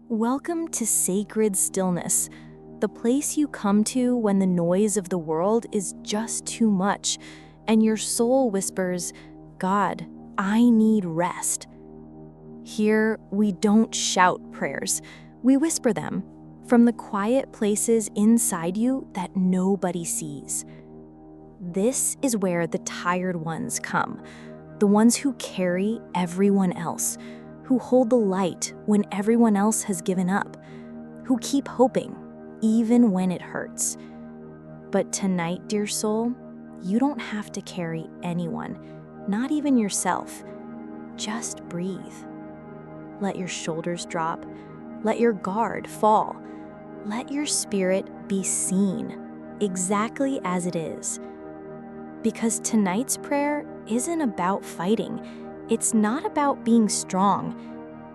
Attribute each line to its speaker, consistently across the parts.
Speaker 1: Welcome to Sacred Stillness, the place you come to when the noise of the world is just too much and your soul whispers, "God, I need rest." Here, we don't shout prayers, we whisper them from the quiet places inside you that nobody sees. This is where the tired ones come, the ones who carry everyone else, who hold the light when everyone else has given up, who keep hoping even when it hurts. But tonight, dear soul, you don't have to carry anyone, not even yourself. Just breathe. Let your shoulders drop. Let your guard fall. Let your spirit be seen exactly as it is. Because tonight's prayer isn't about fighting. It's not about being strong.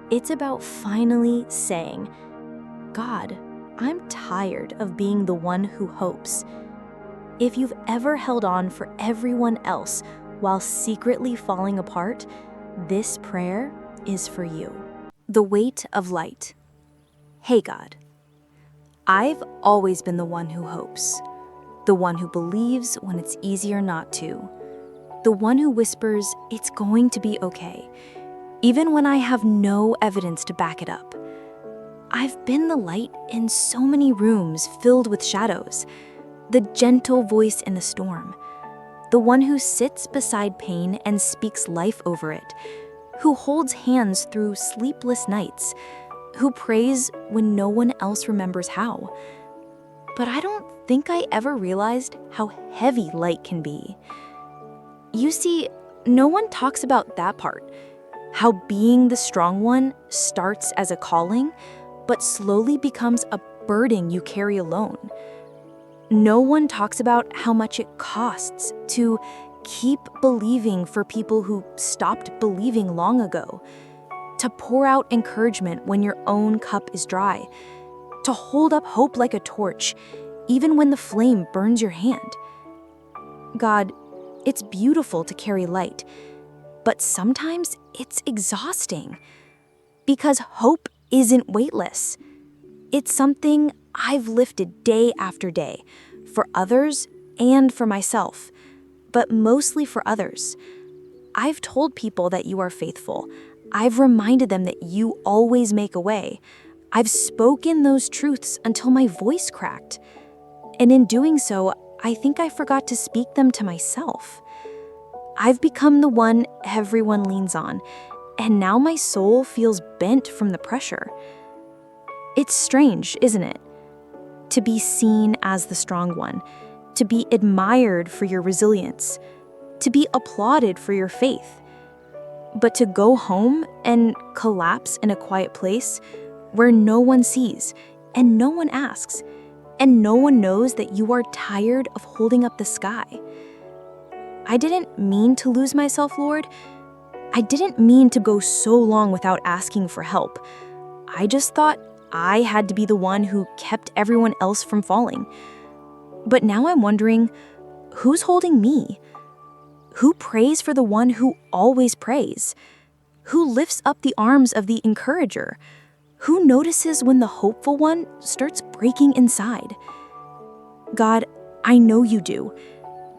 Speaker 1: It's about finally saying, "God, I'm tired of being the one who hopes." If you've ever held on for everyone else while secretly falling apart, this prayer is for you. The weight of light. Hey God, I've always been the one who hopes, the one who believes when it's easier not to, the one who whispers it's going to be okay, even when I have no evidence to back it up. I've been the light in so many rooms filled with shadows, the gentle voice in the storm, the one who sits beside pain and speaks life over it, who holds hands through sleepless nights, who prays when no one else remembers how. But I don't think I ever realized how heavy light can be. You see, no one talks about that part, how being the strong one starts as a calling, but slowly becomes a burden you carry alone. No one talks about how much it costs to keep believing for people who stopped believing long ago, to pour out encouragement when your own cup is dry, to hold up hope like a torch, even when the flame burns your hand. God, it's beautiful to carry light, but sometimes it's exhausting. Because hope isn't weightless. It's something I've lifted day after day, for others and for myself, but mostly for others. I've told people that you are faithful. I've reminded them that you always make a way. I've spoken those truths until my voice cracked. And in doing so, I think I forgot to speak them to myself. I've become the one everyone leans on, and now my soul feels bent from the pressure. It's strange, isn't it? To be seen as the strong one, to be admired for your resilience, to be applauded for your faith. But to go home and collapse in a quiet place where no one sees and no one asks, and no one knows that you are tired of holding up the sky. I didn't mean to lose myself, Lord. I didn't mean to go so long without asking for help. I just thought I had to be the one who kept everyone else from falling. But now I'm wondering, who's holding me? Who prays for the one who always prays? Who lifts up the arms of the encourager? Who notices when the hopeful one starts breaking inside? God, I know you do,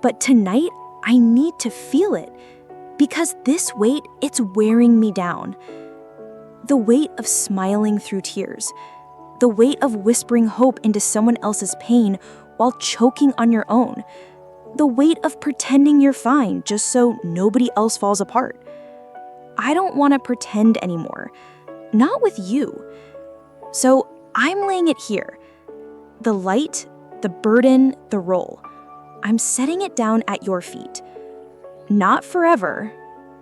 Speaker 1: but tonight I need to feel it, because this weight, it's wearing me down. The weight of smiling through tears, the weight of whispering hope into someone else's pain while choking on your own, the weight of pretending you're fine just so nobody else falls apart. I don't want to pretend anymore, not with you. So I'm laying it here. The light, the burden, the role. I'm setting it down at your feet. Not forever,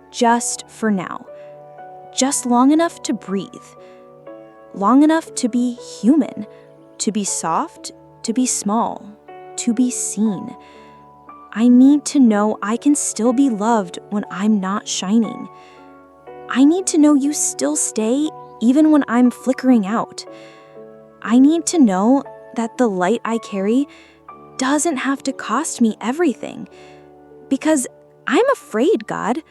Speaker 1: just for now. Just long enough to breathe. Long enough to be human, to be soft, to be small, to be seen. I need to know I can still be loved when I'm not shining. I need to know you still stay even when I'm flickering out. I need to know that the light I carry doesn't have to cost me everything. Because I'm afraid, God.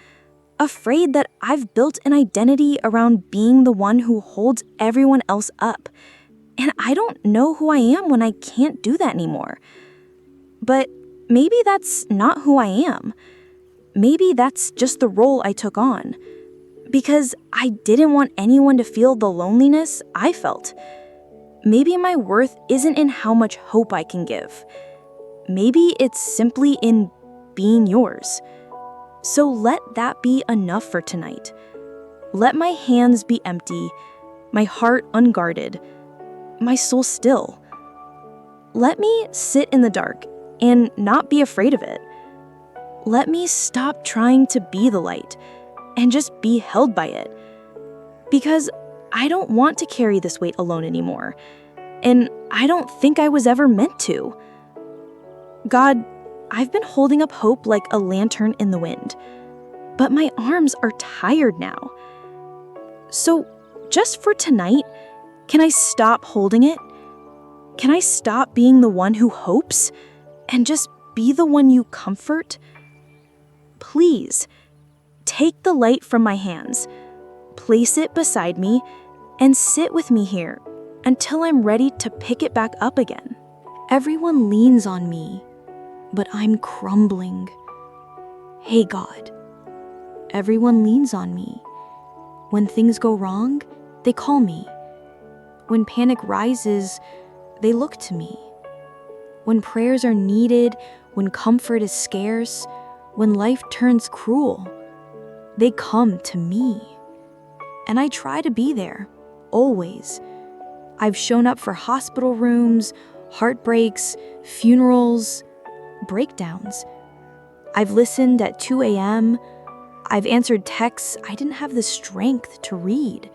Speaker 1: afraid that I've built an identity around being the one who holds everyone else up. And I don't know who I am when I can't do that anymore. But maybe that's not who I am. Maybe that's just the role I took on. Because I didn't want anyone to feel the loneliness I felt. Maybe my worth isn't in how much hope I can give. Maybe it's simply in being yours. So let that be enough for tonight. Let my hands be empty, my heart unguarded, my soul still. Let me sit in the dark and not be afraid of it. Let me stop trying to be the light and just be held by it. Because I don't want to carry this weight alone anymore. And I don't think I was ever meant to. God, I've been holding up hope like a lantern in the wind, but my arms are tired now. So, just for tonight, can I stop holding it? Can I stop being the one who hopes and just be the one you comfort? Please, take the light from my hands, place it beside me, and sit with me here until I'm ready to pick it back up again. Everyone leans on me, but I'm crumbling. Hey God, everyone leans on me. When things go wrong, they call me. When panic rises, they look to me. When prayers are needed, when comfort is scarce, when life turns cruel, they come to me. And I try to be there, always. I've shown up for hospital rooms, heartbreaks, funerals, breakdowns. I've listened at 2 a.m. I've answered texts I didn't have the strength to read.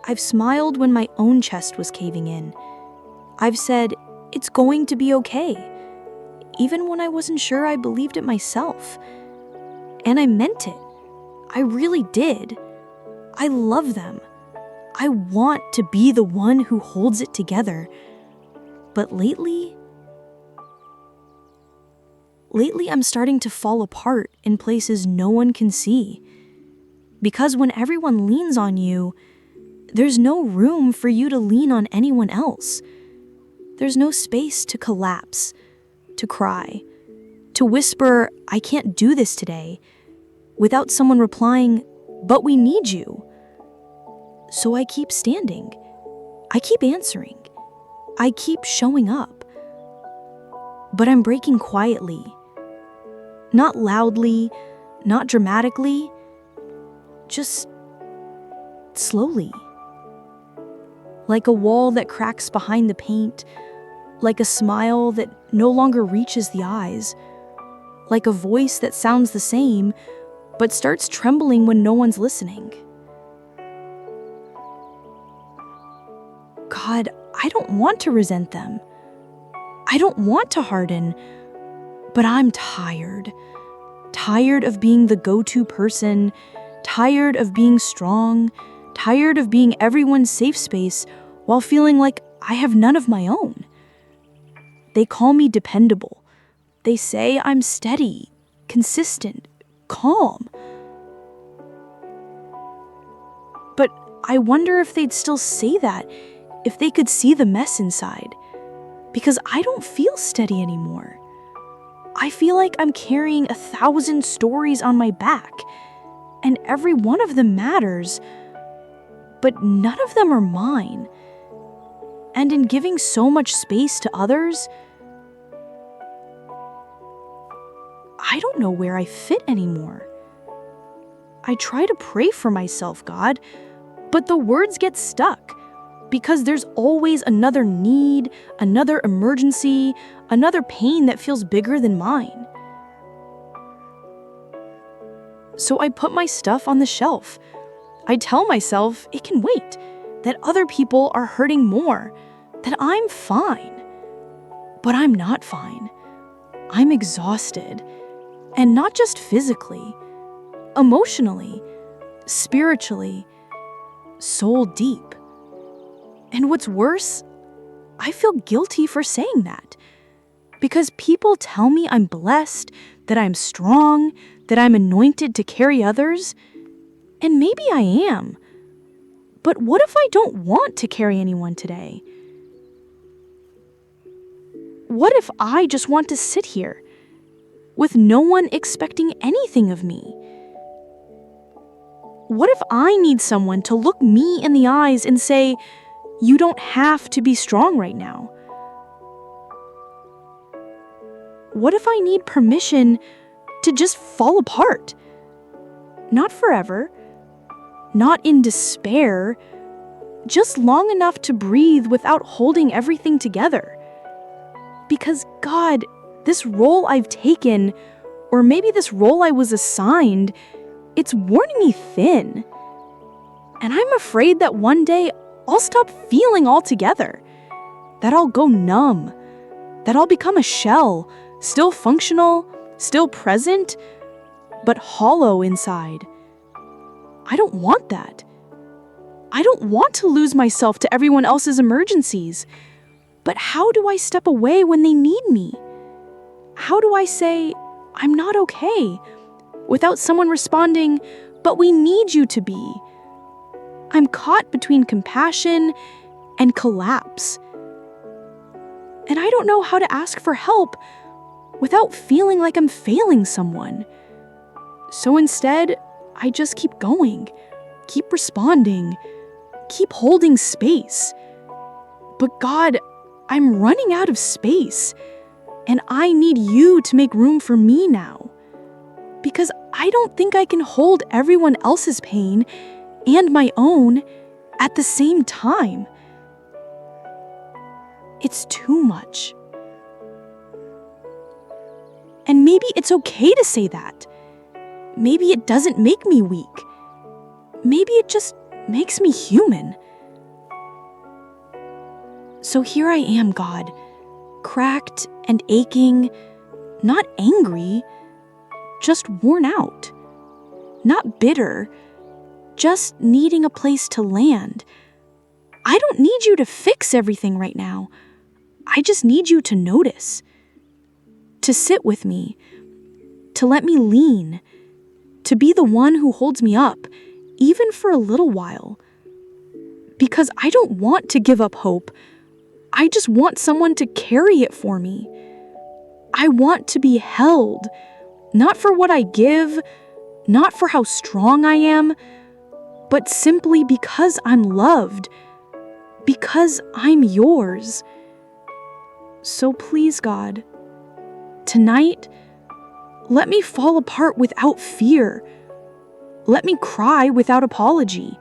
Speaker 1: I've smiled when my own chest was caving in. I've said, it's going to be okay, even when I wasn't sure I believed it myself. And I meant it. I really did. I love them. I want to be the one who holds it together. But lately I'm starting to fall apart in places no one can see. Because when everyone leans on you, there's no room for you to lean on anyone else. There's no space to collapse, to cry, to whisper, I can't do this today, without someone replying, but we need you. So I keep standing. I keep answering. I keep showing up. But I'm breaking quietly. Not loudly, not dramatically, just slowly. Like a wall that cracks behind the paint, like a smile that no longer reaches the eyes, like a voice that sounds the same, but starts trembling when no one's listening. God, I don't want to resent them. I don't want to harden, but I'm tired. Tired of being the go-to person, tired of being strong, tired of being everyone's safe space while feeling like I have none of my own. They call me dependable. They say I'm steady, consistent, calm. But I wonder if they'd still say that if they could see the mess inside. Because I don't feel steady anymore. I feel like I'm carrying 1,000 stories on my back, and every one of them matters, but none of them are mine. And in giving so much space to others, I don't know where I fit anymore. I try to pray for myself, God, but the words get stuck. Because there's always another need, another emergency, another pain that feels bigger than mine. So I put my stuff on the shelf. I tell myself it can wait, that other people are hurting more, that I'm fine. But I'm not fine. I'm exhausted. And not just physically, emotionally, spiritually, soul deep. And what's worse, I feel guilty for saying that. Because people tell me I'm blessed, that I'm strong,
Speaker 2: that I'm anointed to carry others? And maybe I am. But what if I don't want to carry anyone today? What if I just want to sit here with no one expecting anything of me? What if I need someone to look me in the eyes and say, "You don't have to be strong right now"? What if I need permission to just fall apart? Not forever, not in despair, just long enough to breathe without holding everything together. Because God, this role I've taken, or maybe this role I was assigned, it's worn me thin. And I'm afraid that one day I'll stop feeling altogether, that I'll go numb, that I'll become a shell, still functional, still present, but hollow inside. I don't want that. I don't want to lose myself to everyone else's emergencies. But how do I step away when they need me? How do I say, "I'm not okay," without someone responding, "But we need you to be"? I'm caught between compassion and collapse. And I don't know how to ask for help without feeling like I'm failing someone. So instead, I just keep going, keep responding, keep holding space. But God, I'm running out of space, and I need you to make room for me now. Because I don't think I can hold everyone else's pain and my own at the same time. It's too much. And maybe it's okay to say that. Maybe it doesn't make me weak. Maybe it just makes me human. So here I am, God, cracked and aching, not angry, just worn out. Not bitter, just needing a place to land. I don't need you to fix everything right now. I just need you to notice, to sit with me, to let me lean, to be the one who holds me up, even for a little while. Because I don't want to give up hope. I just want someone to carry it for me. I want to be held, not for what I give, not for how strong I am, but simply because I'm loved, because I'm yours. So please, God, tonight, let me fall apart without fear. Let me cry without apology.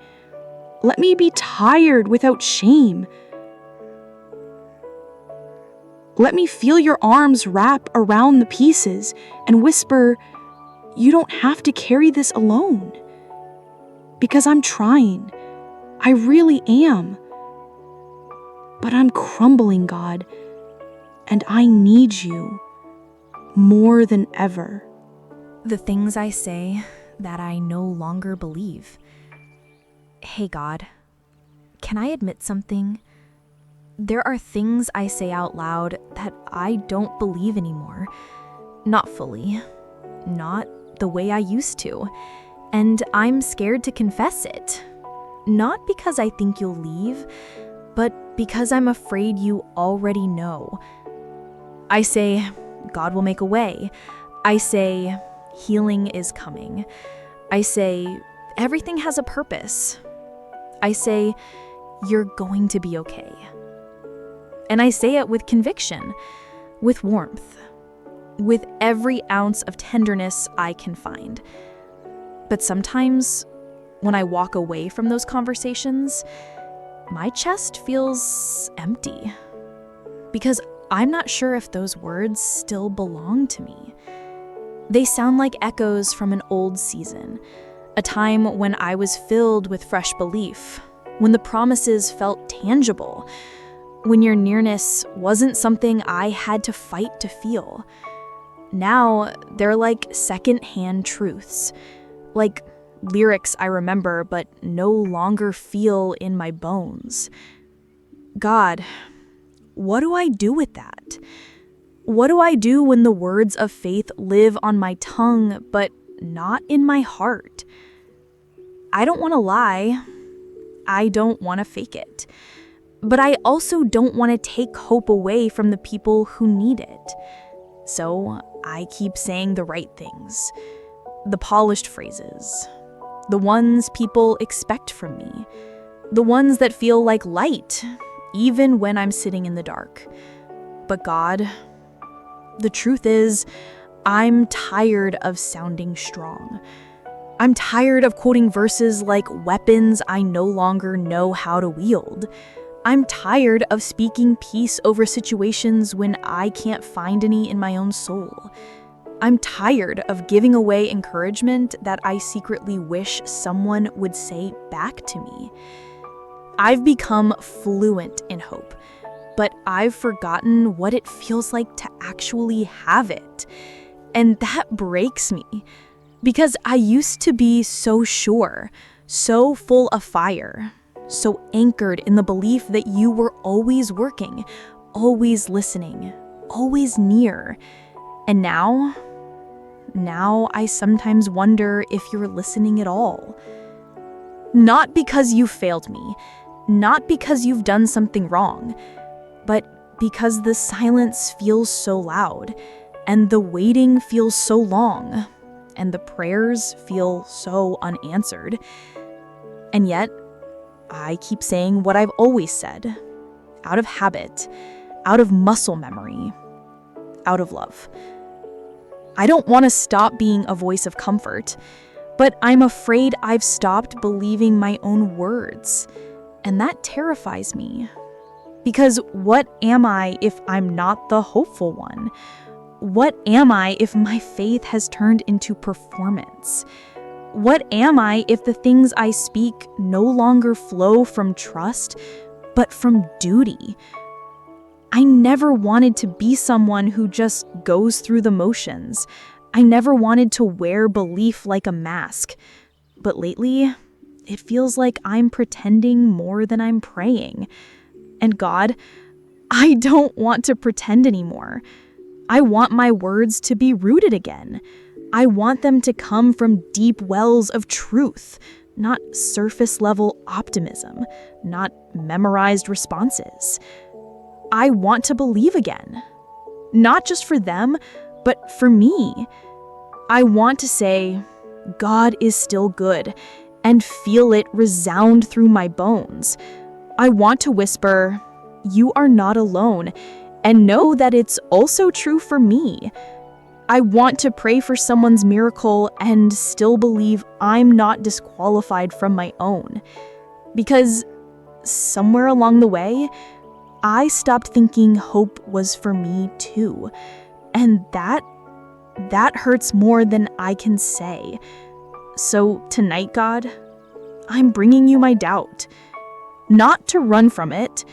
Speaker 2: Let me be tired without shame. Let me feel your arms wrap around the pieces and whisper, "You don't have to carry this alone." Because I'm trying. I really am. But I'm crumbling, God, and I need you more than ever.
Speaker 1: The things I say that I no longer believe. Hey God, can I admit something? There are things I say out loud that I don't believe anymore. Not fully. Not the way I used to. And I'm scared to confess it. Not because I think you'll leave, but because I'm afraid you already know. I say, God will make a way. I say, healing is coming. I say, everything has a purpose. I say, you're going to be okay. And I say it with conviction, with warmth, with every ounce of tenderness I can find. But sometimes, when I walk away from those conversations, my chest feels empty. Because I'm not sure if those words still belong to me. They sound like echoes from an old season, a time when I was filled with fresh belief, when the promises felt tangible, when your nearness wasn't something I had to fight to feel. Now, they're like second-hand truths, like lyrics I remember but no longer feel in my bones. God, what do I do with that? What do I do when the words of faith live on my tongue but
Speaker 2: not in my heart. I don't want to lie. I don't want to fake it. But I also don't want to take hope away from the people who need it. So I keep saying the right things, the polished phrases, the ones people expect from me, the ones that feel like light, even when I'm sitting in the dark. But God, the truth is, I'm tired of sounding strong. I'm tired of quoting verses like weapons I no longer know how to wield. I'm tired of speaking peace over situations when I can't find any in my own soul. I'm tired of giving away encouragement that I secretly wish someone would say back to me. I've become fluent in hope, but I've forgotten what it feels like to actually have it. And that breaks me, because I used to be so sure, so full of fire, so anchored in the belief that you were always working, always listening, always near. And now I sometimes wonder if you're listening at all. Not because you failed me, not because you've done something wrong, but because the silence feels so loud, and the waiting feels so long, and the prayers feel so unanswered. And yet, I keep saying what I've always said, out of habit, out of muscle memory, out of love. I don't want to stop being a voice of comfort, but I'm afraid I've stopped believing my own words, and that terrifies me. Because what am I if I'm not the hopeful one? What am I if my faith has turned into performance? What am I if the things I speak no longer flow from trust, but from duty? I never wanted to be someone who just goes through the motions. I never wanted to wear belief like a mask. But lately, it feels like I'm pretending more than I'm praying. And God, I don't want to pretend anymore. I want my words to be rooted again. I want them to come from deep wells of truth, not surface-level optimism, not memorized responses. I want to believe again, not just for them, but for me. I want to say, God is still good, and feel it resound through my bones. I want to whisper, you are not alone, and know that it's also true for me. I want to pray for someone's miracle and still believe I'm not disqualified from my own. Because somewhere along the way, I stopped thinking hope was for me too. And that hurts more than I can say. So tonight, God, I'm bringing you my doubt. Not to run from it,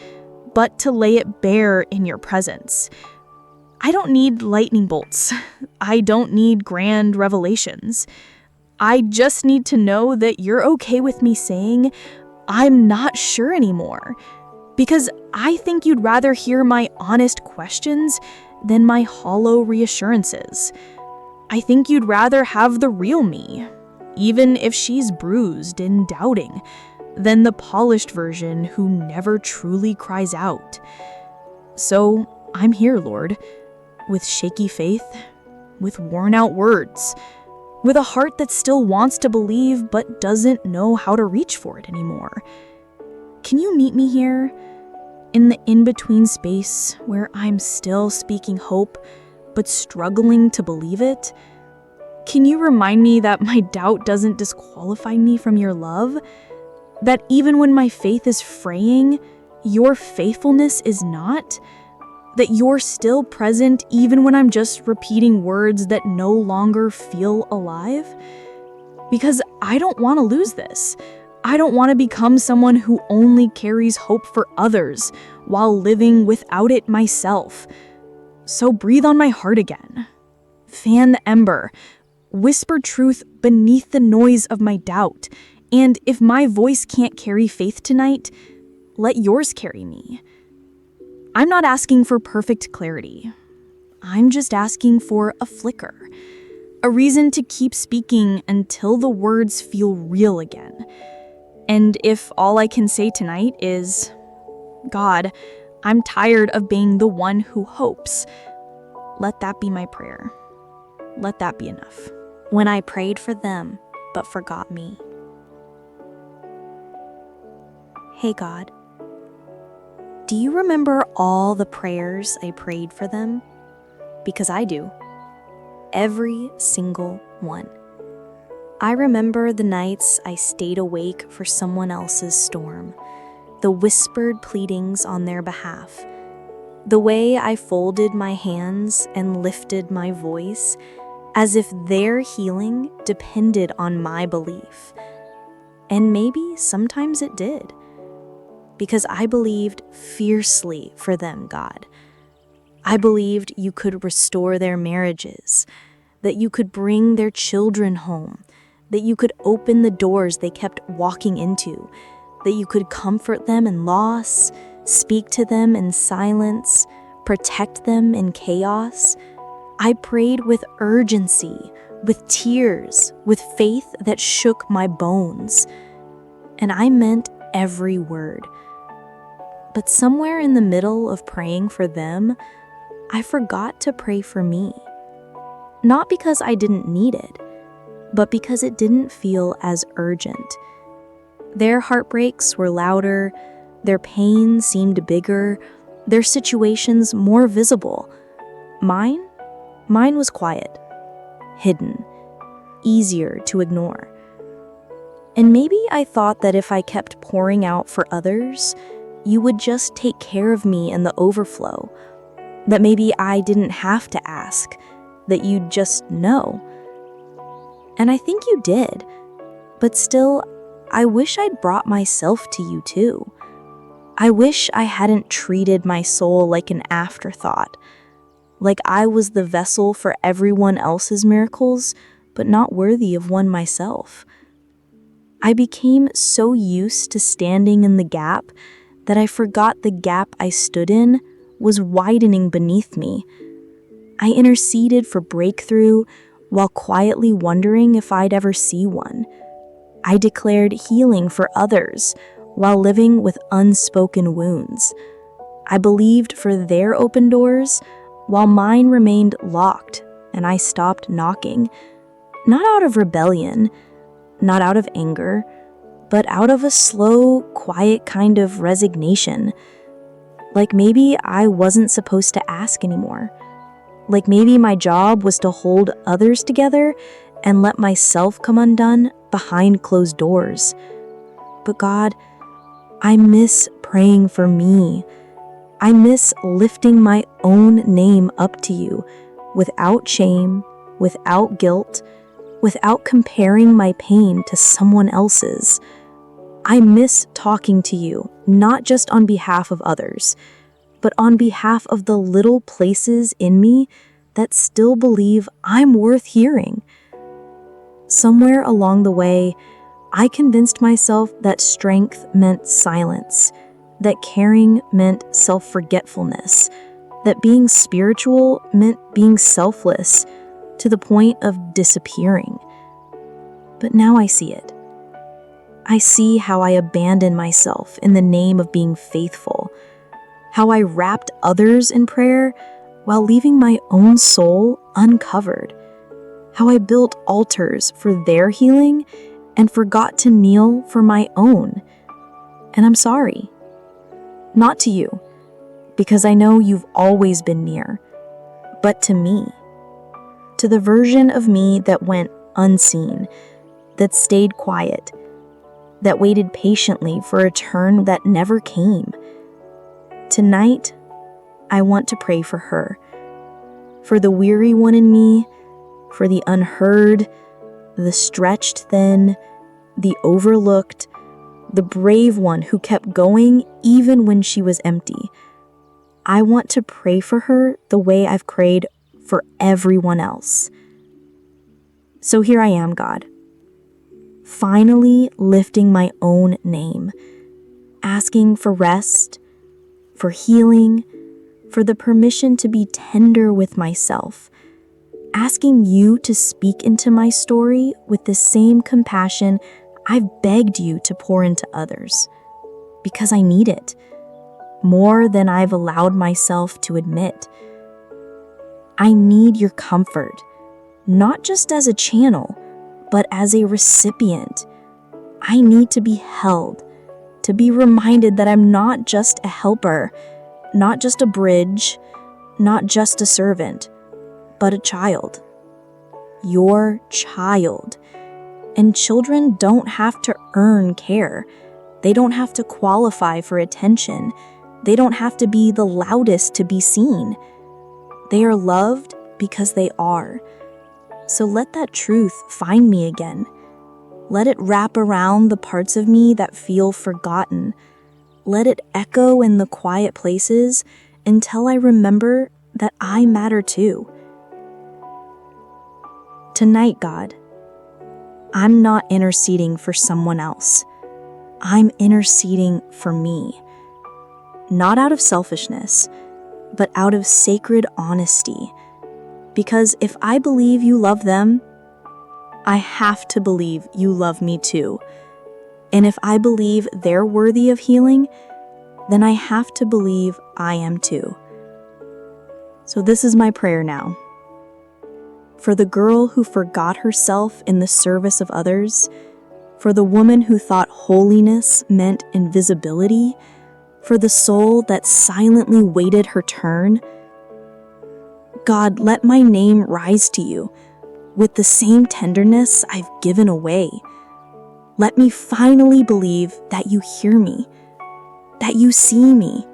Speaker 2: but to lay it bare in your presence. I don't need lightning bolts. I don't need grand revelations. I just need to know that you're okay with me saying, I'm not sure anymore. Because I think you'd rather hear my honest questions than my hollow reassurances. I think you'd rather have the real me, even if she's bruised and doubting, than the polished version who never truly cries out. So I'm here, Lord, with shaky faith, with worn-out words, with a heart that still wants to believe but doesn't know how to reach for it anymore. Can you meet me here, in the in-between space where I'm still speaking hope but struggling to believe it? Can you remind me that my doubt doesn't disqualify me from your love? That even when my faith is fraying, your faithfulness is not? That you're still present even when I'm just repeating words that no longer feel alive? Because I don't want to lose this. I don't want to become someone who only carries hope for others while living without it myself. So breathe on my heart again. Fan the ember. Whisper truth beneath the noise of my doubt. And if my voice can't carry faith tonight, let yours carry me. I'm not asking for perfect clarity. I'm just asking for a flicker a reason to keep speaking until the words feel real again. And if all I can say tonight is, God, I'm tired of being the one who hopes, let that be my prayer. Let that be enough.
Speaker 1: When I prayed for them, but forgot me. Hey God, do you remember all the prayers I prayed for them? Because I do. Every single one. I remember the nights I stayed awake for someone else's storm, the whispered pleadings on their behalf, the way I folded my hands and lifted my voice as if their healing depended on my belief. And maybe sometimes it did, because I believed fiercely for them, God. I believed you could restore their marriages, that you could bring their children home, that you could open the doors they kept walking into, that you could comfort them in loss, speak to them in silence, protect them in chaos. I prayed with urgency, with tears, with faith that shook my bones. And I meant every word. But somewhere in the middle of praying for them, I forgot to pray for me. Not because I didn't need it, but because it didn't feel as urgent. Their heartbreaks were louder, their pain seemed bigger, their situations more visible. Mine was quiet, hidden, easier to ignore. And maybe I thought that if I kept pouring out for others, you would just take care of me in the overflow, that maybe I didn't have to ask, that you'd just know. And I think you did, but still, I wish I'd brought myself to you too. I wish I hadn't treated my soul like an afterthought, like I was the vessel for everyone else's miracles, but not worthy of one myself. I became so used to standing in the gap that I forgot the gap I stood in was widening beneath me. I interceded for breakthrough while quietly wondering if I'd ever see one. I declared healing for others while living with unspoken wounds. I believed for their open doors while mine remained locked and I stopped knocking, not out of rebellion, not out of anger, but out of a slow, quiet kind of resignation. Like maybe I wasn't supposed to ask anymore. Like maybe my job was to hold others together and let myself come undone behind closed doors. But God, I miss praying for me. I miss lifting my own name up to you without shame, without guilt, without comparing my pain to someone else's. I miss talking to you, not just on behalf of others, but on behalf of the little places in me that still believe I'm worth hearing. Somewhere along the way, I convinced myself that strength meant silence, that caring meant self-forgetfulness, that being spiritual meant being selfless to the point of disappearing. But now I see it. I see how I abandoned myself in the name of being faithful, how I wrapped others in prayer while leaving my own soul uncovered, how I built altars for their healing and forgot to kneel for my own. And I'm sorry. Not to you, because I know you've always been near, but to me, to the version of me that went unseen, that stayed quiet, that waited patiently for a turn that never came. Tonight, I want to pray for her, for the weary one in me, for the unheard, the stretched thin, the overlooked, the brave one who kept going even when she was empty. I want to pray for her the way I've prayed for everyone else. So here I am, God, finally lifting my own name, asking for rest, for healing, for the permission to be tender with myself, asking you to speak into my story with the same compassion I've begged you to pour into others, because I need it, more than I've allowed myself to admit. I need your comfort, not just as a channel, but as a recipient. I need to be held, to be reminded that I'm not just a helper, not just a bridge, not just a servant, but a child. Your child. And children don't have to earn care. They don't have to qualify for attention. They don't have to be the loudest to be seen. They are loved because they are. So let that truth find me again. Let it wrap around the parts of me that feel forgotten. Let it echo in the quiet places until I remember that I matter too. Tonight, God, I'm not interceding for someone else. I'm interceding for me. Not out of selfishness, but out of sacred honesty. Because if I believe you love them, I have to believe you love me too. And if I believe they're worthy of healing, then I have to believe I am too. So this is my prayer now. For the girl who forgot herself in the service of others, for the woman who thought holiness meant invisibility, for the soul that silently waited her turn, God, let my name rise to you with the same tenderness I've given away. Let me finally believe that you hear me, that you see me,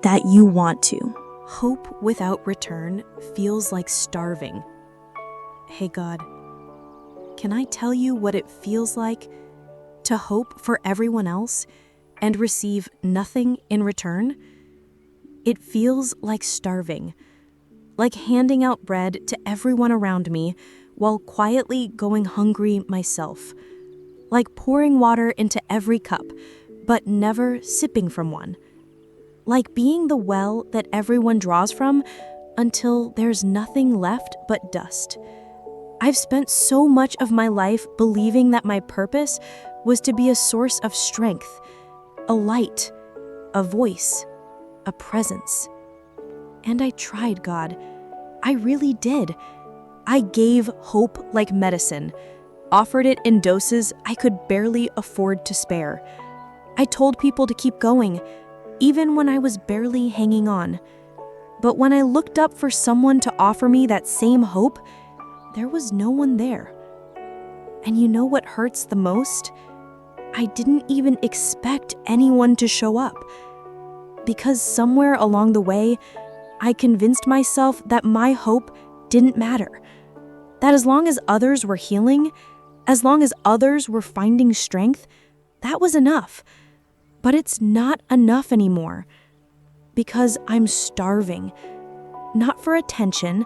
Speaker 1: that you want to.
Speaker 2: Hope without return feels like starving. Hey God, can I tell you what it feels like to hope for everyone else and receive nothing in return? It feels like starving, like handing out bread to everyone around me while quietly going hungry myself, like pouring water into every cup, but never sipping from one. Like being the well that everyone draws from until there's nothing left but dust. I've spent so much of my life believing that my purpose was to be a source of strength, a light, a voice, a presence. And I tried, God. I really did. I gave hope like medicine, offered it in doses I could barely afford to spare. I told people to keep going, even when I was barely hanging on. But when I looked up for someone to offer me that same hope, there was no one there. And you know what hurts the most? I didn't even expect anyone to show up. Because somewhere along the way, I convinced myself that my hope didn't matter. That as long as others were healing, as long as others were finding strength, that was enough. But it's not enough anymore. Because I'm starving. Not for attention,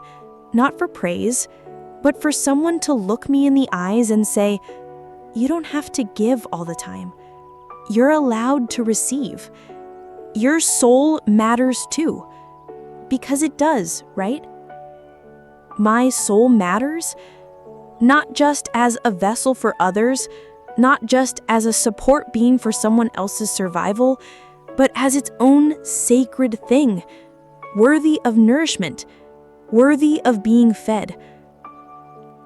Speaker 2: not for praise, but for someone to look me in the eyes and say, you don't have to give all the time. You're allowed to receive. Your soul matters too. Because it does, right? My soul matters, not just as a vessel for others, not just as a support being for someone else's survival, but as its own sacred thing, worthy of nourishment, worthy of being fed.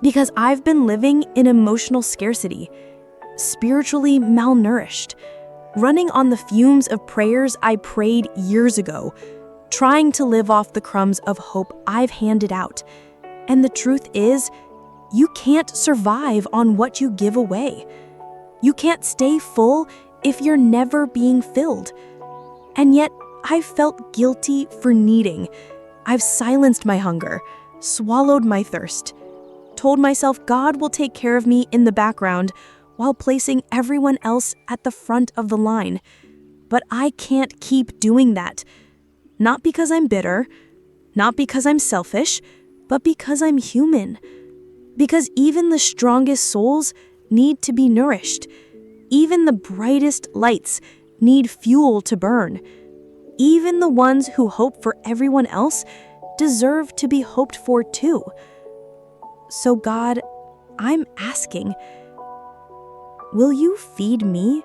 Speaker 2: Because I've been living in emotional scarcity, spiritually malnourished, running on the fumes of prayers I prayed years ago, trying to live off the crumbs of hope I've handed out. And the truth is, you can't survive on what you give away. You can't stay full if you're never being filled. And yet, I've felt guilty for needing. I've silenced my hunger, swallowed my thirst, told myself God will take care of me in the background while placing everyone else at the front of the line. But I can't keep doing that. Not because I'm bitter, not because I'm selfish, but because I'm human. Because even the strongest souls need to be nourished. Even the brightest lights need fuel to burn. Even the ones who hope for everyone else deserve to be hoped for too. So God, I'm asking, will you feed me?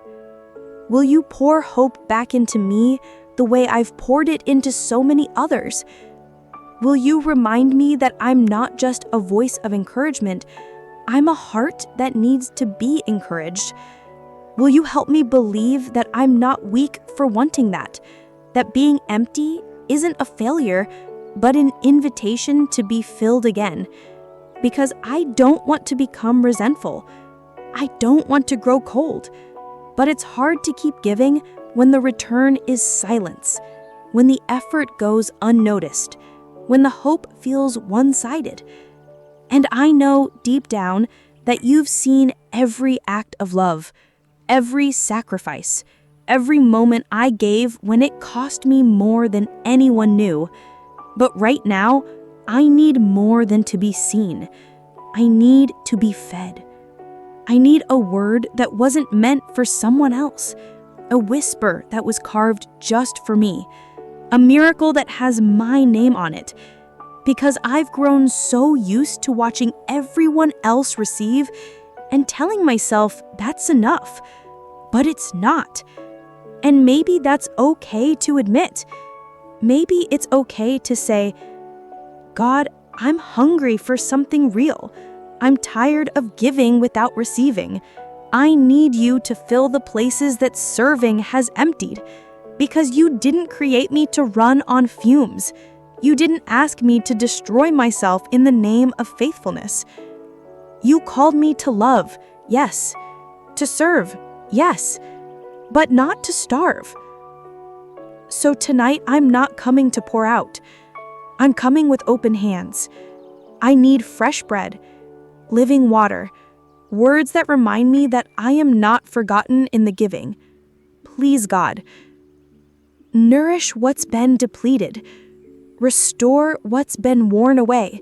Speaker 2: Will you pour hope back into me the way I've poured it into so many others? Will you remind me that I'm not just a voice of encouragement, I'm a heart that needs to be encouraged? Will you help me believe that I'm not weak for wanting that being empty isn't a failure, but an invitation to be filled again? Because I don't want to become resentful. I don't want to grow cold. But it's hard to keep giving when the return is silence, when the effort goes unnoticed, when the hope feels one-sided. And I know deep down that you've seen every act of love, every sacrifice, every moment I gave when it cost me more than anyone knew. But right now, I need more than to be seen. I need to be fed. I need a word that wasn't meant for someone else, a whisper that was carved just for me, a miracle that has my name on it. Because I've grown so used to watching everyone else receive and telling myself that's enough, but it's not. And maybe that's okay to admit. Maybe it's okay to say, God, I'm hungry for something real. I'm tired of giving without receiving. I need you to fill the places that serving has emptied, because you didn't create me to run on fumes. You didn't ask me to destroy myself in the name of faithfulness. You called me to love, yes, to serve, yes, but not to starve. So tonight I'm not coming to pour out. I'm coming with open hands. I need fresh bread, living water, words that remind me that I am not forgotten in the giving. Please, God, nourish what's been depleted, restore what's been worn away,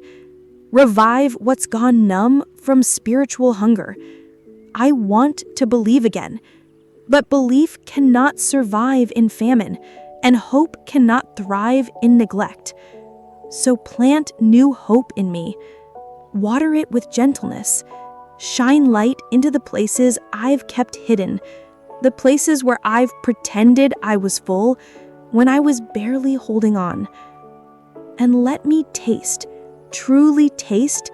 Speaker 2: revive what's gone numb from spiritual hunger. I want to believe again, but belief cannot survive in famine, and hope cannot thrive in neglect. So plant new hope in me. Water it with gentleness. Shine light into the places I've kept hidden, the places where I've pretended I was full when I was barely holding on. And let me taste, truly taste,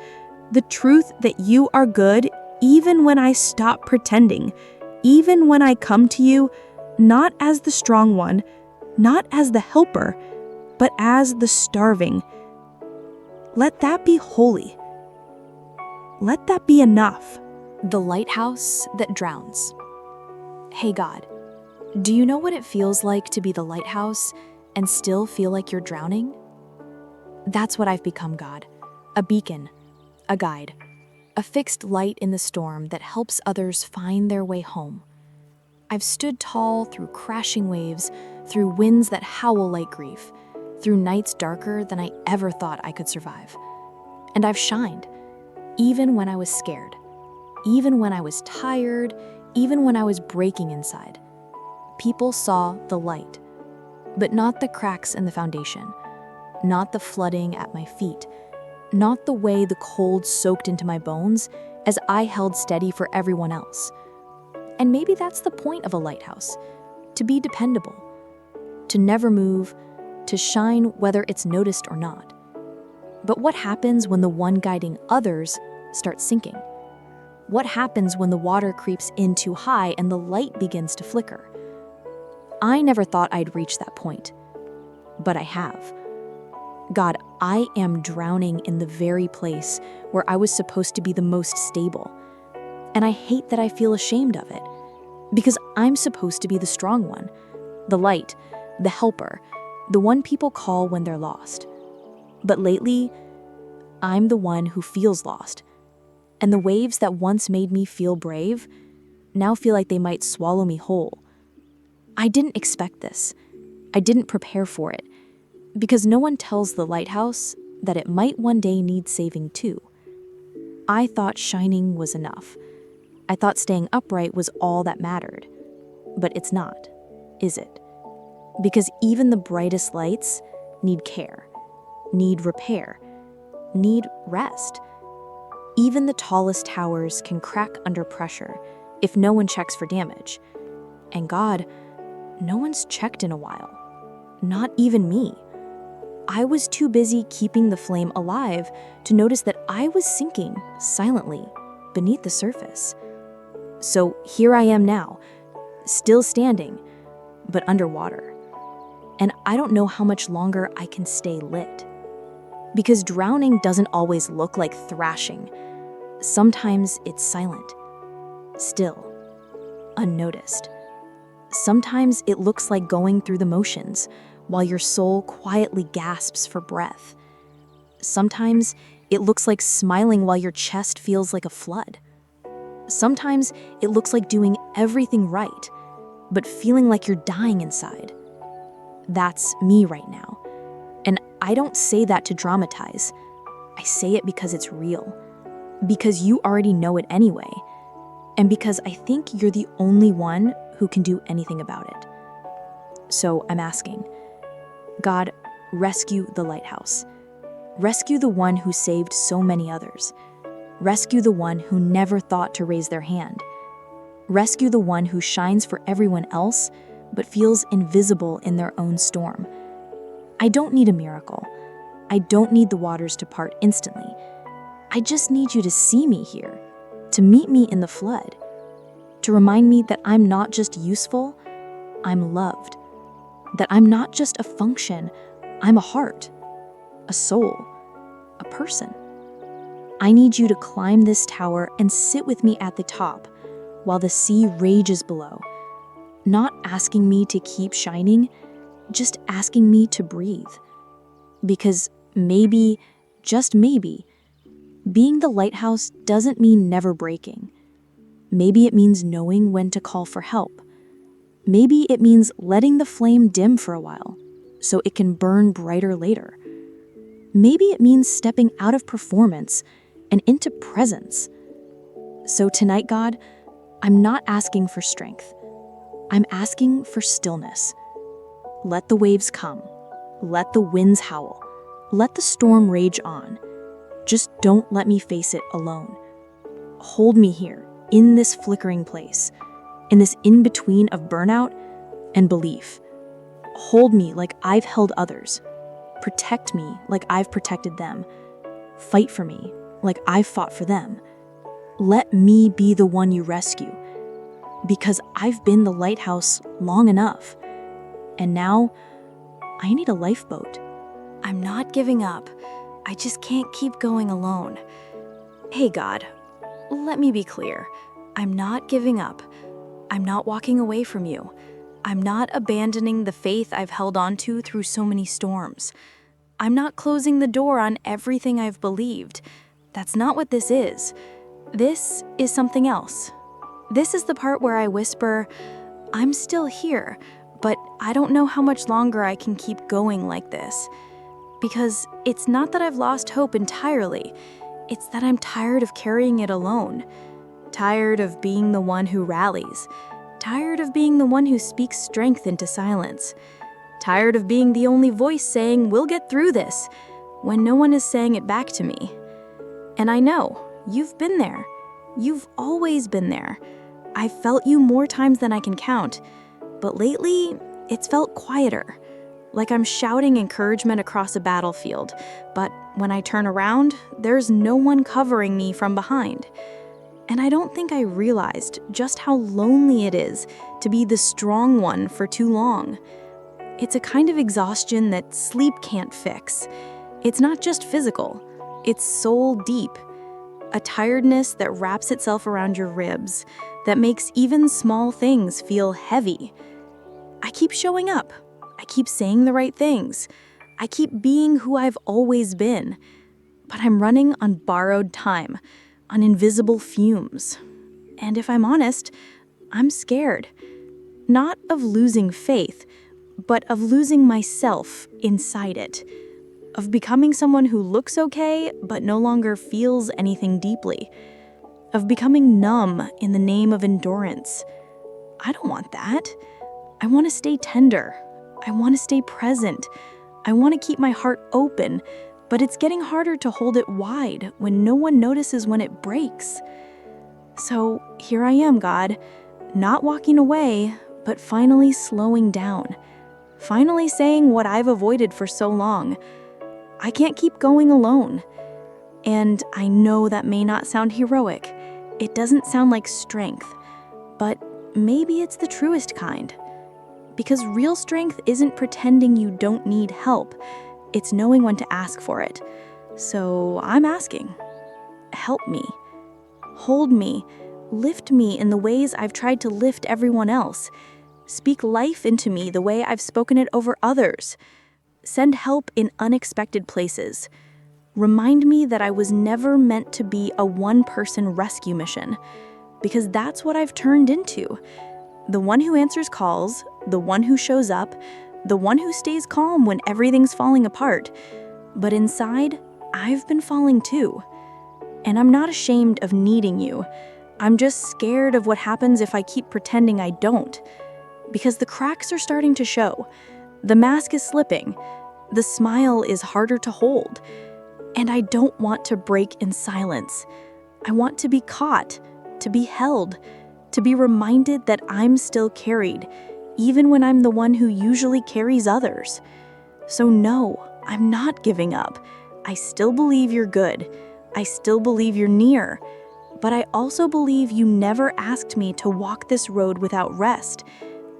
Speaker 2: the truth that you are good even when I stop pretending, even when I come to you not as the strong one, not as the helper, but as the starving. Let that be holy. Let that be enough.
Speaker 1: The lighthouse that drowns. Hey God, do you know what it feels like to be the lighthouse and still feel like you're drowning? That's what I've become, God. A beacon, a guide, a fixed light in the storm that helps others find their way home. I've stood tall through crashing waves, through winds that howl like grief, through nights darker than I ever thought I could survive. And I've shined, even when I was scared, even when I was tired, even when I was breaking inside. People saw the light, but not the cracks in the foundation, not the flooding at my feet, not the way the cold soaked into my bones as I held steady for everyone else. And maybe that's the point of a lighthouse, to be dependable, to never move, to shine whether it's noticed or not. But what happens when the one guiding others starts sinking? What happens when the water creeps in too high and the light begins to flicker? I never thought I'd reach that point, but I have. God, I am drowning in the very place where I was supposed to be the most stable. And I hate that I feel ashamed of it, because I'm supposed to be the strong one, the light, the helper, the one people call when they're lost. But lately, I'm the one who feels lost. And the waves that once made me feel brave now feel like they might swallow me whole. I didn't expect this. I didn't prepare for it, because no one tells the lighthouse that it might one day need saving too. I thought shining was enough. I thought staying upright was all that mattered. But it's not, is it? Because even the brightest lights need care. need repair, need rest. Even the tallest towers can crack under pressure if no one checks for damage. And God, no one's checked in a while. Not even me. I was too busy keeping the flame alive to notice that I was sinking silently beneath the surface. So here I am now, still standing, but underwater. And I don't know how much longer I can stay lit. Because drowning doesn't always look like thrashing. Sometimes it's silent, still, unnoticed. Sometimes it looks like going through the motions while your soul quietly gasps for breath. Sometimes it looks like smiling while your chest feels like a flood. Sometimes it looks like doing everything right, but feeling like you're dying inside. That's me right now. And I don't say that to dramatize. I say it because it's real. Because you already know it anyway. And because I think you're the only one who can do anything about it. So I'm asking, God, rescue the lighthouse. Rescue the one who saved so many others. Rescue the one who never thought to raise their hand. Rescue the one who shines for everyone else, but feels invisible in their own storm. I don't need a miracle. I don't need the waters to part instantly. I just need you to see me here, to meet me in the flood, to remind me that I'm not just useful, I'm loved, that I'm not just a function, I'm a heart, a soul, a person. I need you to climb this tower and sit with me at the top while the sea rages below, not asking me to keep shining, just asking me to breathe. Because maybe, just maybe, being the lighthouse doesn't mean never breaking. Maybe it means knowing when to call for help. Maybe it means letting the flame dim for a while so it can burn brighter later. Maybe it means stepping out of performance and into presence. So tonight, God, I'm not asking for strength. I'm asking for stillness. Let the waves come. Let the winds howl. Let the storm rage on. Just don't let me face it alone. Hold me here, in this flickering place, in this in-between of burnout and belief. Hold me like I've held others. Protect me like I've protected them. Fight for me like I've fought for them. Let me be the one you rescue, because I've been the lighthouse long enough. And now, I need a lifeboat. I'm not giving up. I just can't keep going alone. Hey God, let me be clear. I'm not giving up. I'm not walking away from you. I'm not abandoning the faith I've held on to through so many storms. I'm not closing the door on everything I've believed. That's not what this is. This is something else. This is the part where I whisper, I'm still here, but I don't know how much longer I can keep going like this. Because it's not that I've lost hope entirely. It's that I'm tired of carrying it alone. Tired of being the one who rallies. Tired of being the one who speaks strength into silence. Tired of being the only voice saying, we'll get through this, when no one is saying it back to me. And I know, you've been there. You've always been there. I've felt you more times than I can count. But lately, it's felt quieter. Like I'm shouting encouragement across a battlefield. But when I turn around, there's no one covering me from behind. And I don't think I realized just how lonely it is to be the strong one for too long. It's a kind of exhaustion that sleep can't fix. It's not just physical, it's soul deep. A tiredness that wraps itself around your ribs, that makes even small things feel heavy. I keep showing up. I keep saying the right things. I keep being who I've always been. But I'm running on borrowed time, on invisible fumes. And if I'm honest, I'm scared. Not of losing faith, but of losing myself inside it. Of becoming someone who looks okay, but no longer feels anything deeply. Of becoming numb in the name of endurance. I don't want that. I want to stay tender. I want to stay present.
Speaker 2: I want to keep my heart open, but it's getting harder to hold it wide when no one notices when it breaks. So here I am, God, not walking away, but finally slowing down. Finally saying what I've avoided for so long. I can't keep going alone. And I know that may not sound heroic. It doesn't sound like strength, but maybe it's the truest kind. Because real strength isn't pretending you don't need help. It's knowing when to ask for it. So I'm asking, help me. Hold me. Lift me in the ways I've tried to lift everyone else. Speak life into me the way I've spoken it over others. Send help in unexpected places. Remind me that I was never meant to be a one-person rescue mission, because that's what I've turned into. The one who answers calls, the one who shows up, the one who stays calm when everything's falling apart. But inside, I've been falling too. And I'm not ashamed of needing you. I'm just scared of what happens if I keep pretending I don't. Because the cracks are starting to show. The mask is slipping. The smile is harder to hold. And I don't want to break in silence. I want to be caught, to be held, to be reminded that I'm still carried, even when I'm the one who usually carries others. So no, I'm not giving up. I still believe you're good. I still believe you're near. But I also believe you never asked me to walk this road without rest.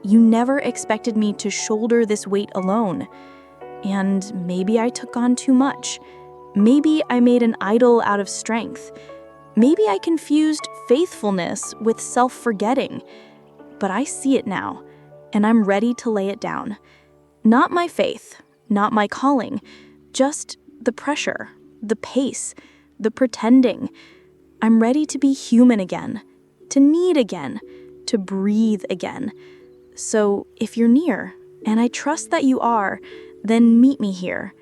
Speaker 2: You never expected me to shoulder this weight alone. And maybe I took on too much. Maybe I made an idol out of strength. Maybe I confused faithfulness with self-forgetting. But I see it now, and I'm ready to lay it down. Not my faith, not my calling, just the pressure, the pace, the pretending. I'm ready to be human again, to need again, to breathe again. So if you're near, and I trust that you are, then meet me here,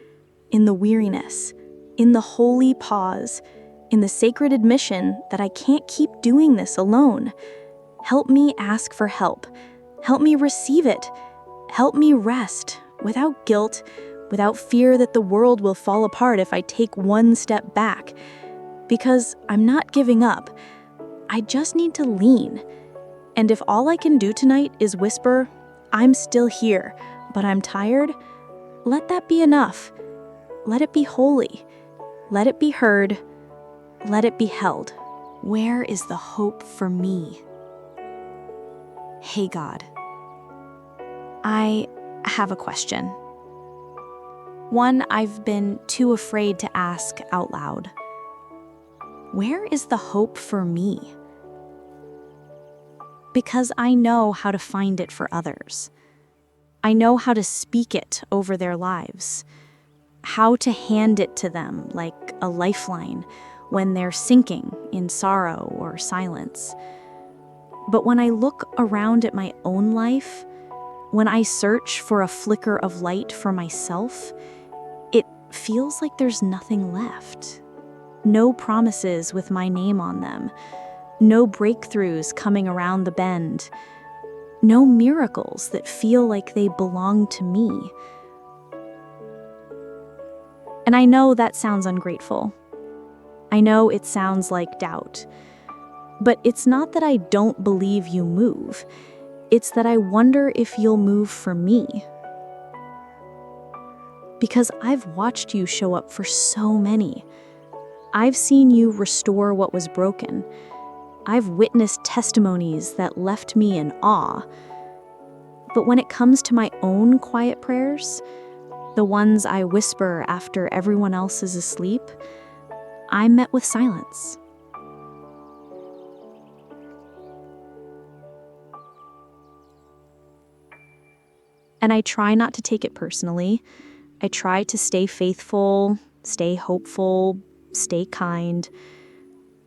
Speaker 2: in the weariness, in the holy pause, in the sacred admission that I can't keep doing this alone. Help me ask for help. Help me receive it. Help me rest, without guilt, without fear that the world will fall apart if I take one step back. Because I'm not giving up. I just need to lean. And if all I can do tonight is whisper, I'm still here, but I'm tired, let that be enough. Let it be holy. Let it be heard. Let it be held.
Speaker 1: Where is the hope for me? Hey God, I have a question. One I've been too afraid to ask out loud. Where is the hope for me? Because I know how to find it for others. I know how to speak it over their lives, how to hand it to them like a lifeline when they're sinking in sorrow or silence. But when I look around at my own life, when I search for a flicker of light for myself, it feels like there's nothing left. No promises with my name on them. No breakthroughs coming around the bend. No miracles that feel like they belong to me. And I know that sounds ungrateful. I know it sounds like doubt. But it's not that I don't believe you move. It's that I wonder if you'll move for me. Because I've watched you show up for so many. I've seen you restore what was broken. I've witnessed testimonies that left me in awe. But when it comes to my own quiet prayers, the ones I whisper after everyone else is asleep, I'm met with silence. And I try not to take it personally. I try to stay faithful, stay hopeful, stay kind.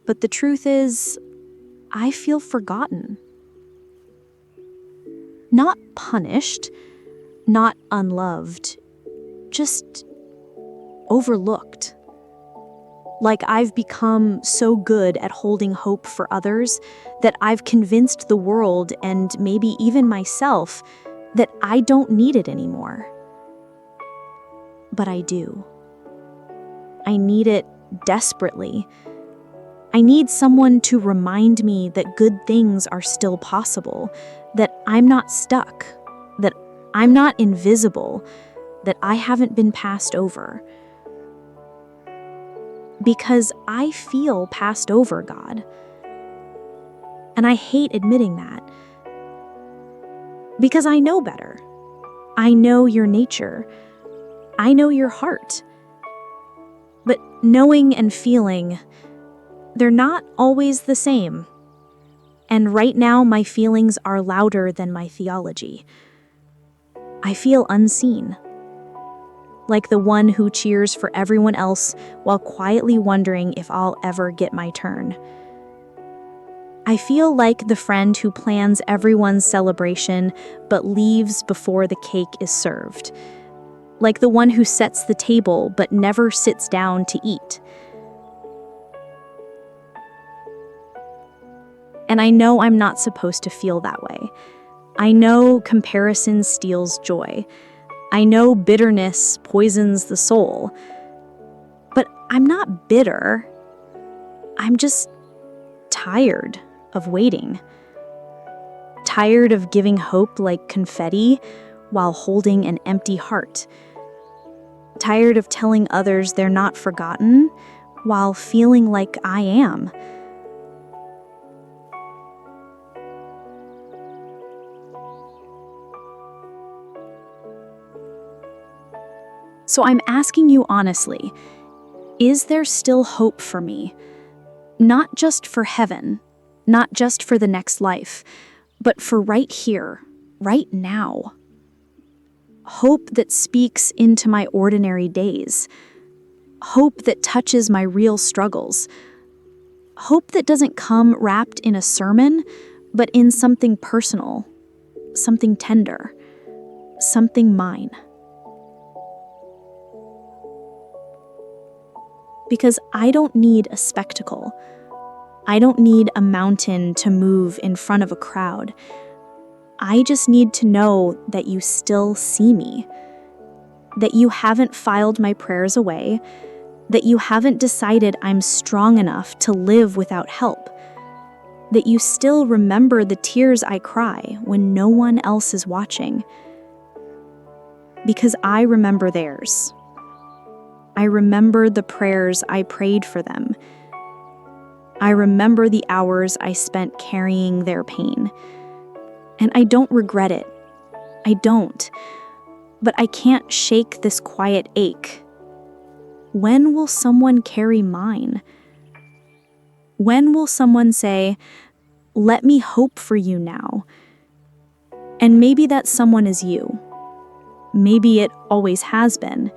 Speaker 1: But the truth is, I feel forgotten. Not punished, not unloved, just overlooked. Like I've become so good at holding hope for others that I've convinced the world and maybe even myself that I don't need it anymore.
Speaker 2: but I do. I need it desperately. I need someone to remind me that good things are still possible, that I'm not stuck, that I'm not invisible, that I haven't been passed over. Because I feel passed over, God. And I hate admitting that. Because I know better. I know your nature. I know your heart. But knowing and feeling, they're not always the same. And right now, my feelings are louder than my theology. I feel unseen. Like the one who cheers for everyone else while quietly wondering if I'll ever get my turn. I feel like the friend who plans everyone's celebration but leaves before the cake is served. Like the one who sets the table but never sits down to eat. And I know I'm not supposed to feel that way. I know comparison steals joy. I know bitterness poisons the soul. But I'm not bitter. I'm just tired of waiting. Tired of giving hope like confetti while holding an empty heart. Tired of telling others they're not forgotten while feeling like I am. So I'm asking you honestly, is there still hope for me? Not just for heaven, not just for the next life, but for right here, right now. Hope that speaks into my ordinary days. Hope that touches my real struggles. Hope that doesn't come wrapped in a sermon, but in something personal, something tender, something mine. Because I don't need a spectacle. I don't need a mountain to move in front of a crowd. I just need to know that you still see me, that you haven't filed my prayers away, that you haven't decided I'm strong enough to live without help, that you still remember the tears I cry when no one else is watching. Because I remember theirs. I remember the prayers I prayed for them. I remember the hours I spent carrying their pain. And I don't regret it. I don't. But I can't shake this quiet ache. When will someone carry mine? When will someone say, "Let me hope for you now"? And maybe that someone is you. Maybe it always has been.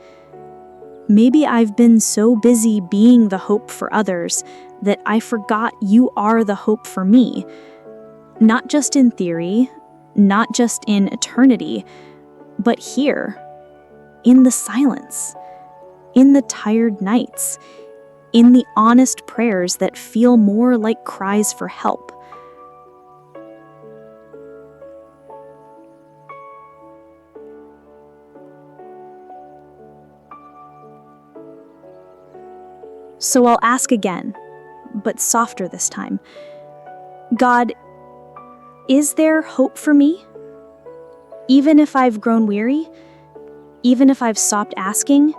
Speaker 2: Maybe I've been so busy being the hope for others that I forgot you are the hope for me. Not just in theory, not just in eternity, but here, in the silence, in the tired nights, in the honest prayers that feel more like cries for help. So I'll ask again, but softer this time. God, is there hope for me? Even if I've grown weary? Even if I've stopped asking?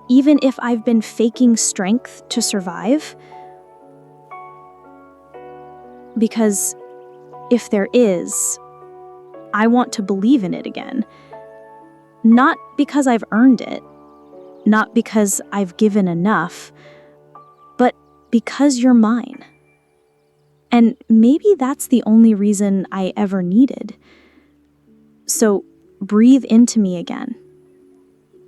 Speaker 2: Even if I've been faking strength to survive? Because if there is, I want to believe in it again. Not because I've earned it, not because I've given enough, but because you're mine. And maybe that's the only reason I ever needed. So breathe into me again.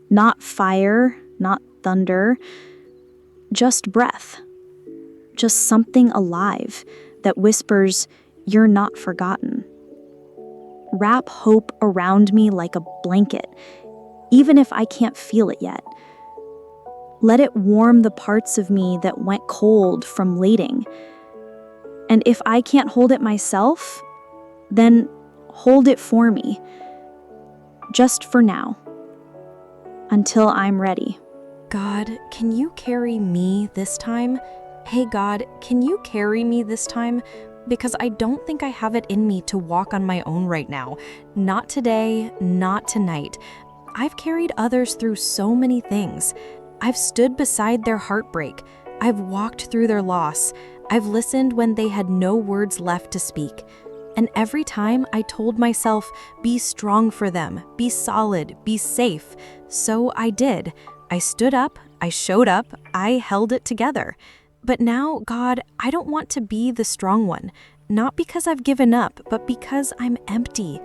Speaker 2: Not fire, not thunder, just breath. Just something alive that whispers, "You're not forgotten." Wrap hope around me like a blanket, even if I can't feel it yet. Let it warm the parts of me that went cold from waiting. And if I can't hold it myself, then hold it for me. Just for now. until I'm ready.
Speaker 1: God, can you carry me this time? Hey God, can you carry me this time? Because I don't think I have it in me to walk on my own right now. Not today, not tonight. I've carried others through so many things. I've stood beside their heartbreak. I've walked through their loss. I've listened when they had no words left to speak. And every time I told myself, be strong for them, be solid, be safe. So I did. I stood up, I showed up, I held it together. But now, God, I don't want to be the strong one. Not because I've given up, but because I'm empty.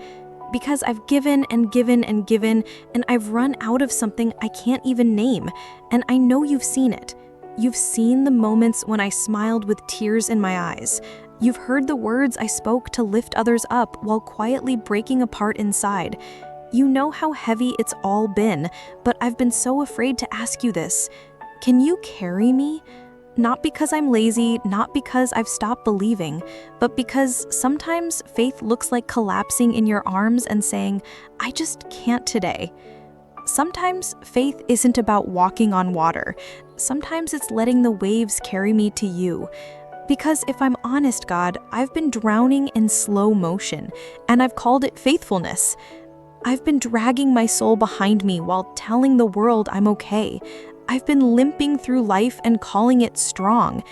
Speaker 1: Because I've given and given and given, and I've run out of something I can't even name. And I know you've seen it. You've seen the moments when I smiled with tears in my eyes. You've heard the words I spoke to lift others up while quietly breaking apart inside. You know how heavy it's all been, but I've been so afraid to ask you this. Can you carry me? Not because I'm lazy, not because I've stopped believing, but because sometimes faith looks like collapsing in your arms and saying, I just can't today. Sometimes faith isn't about walking on water. Sometimes it's letting the waves carry me to you. Because if I'm honest, God, I've been drowning in slow motion, and I've called it faithfulness. I've been dragging my soul behind me while telling the world I'm okay. I've been limping through life and calling it strong.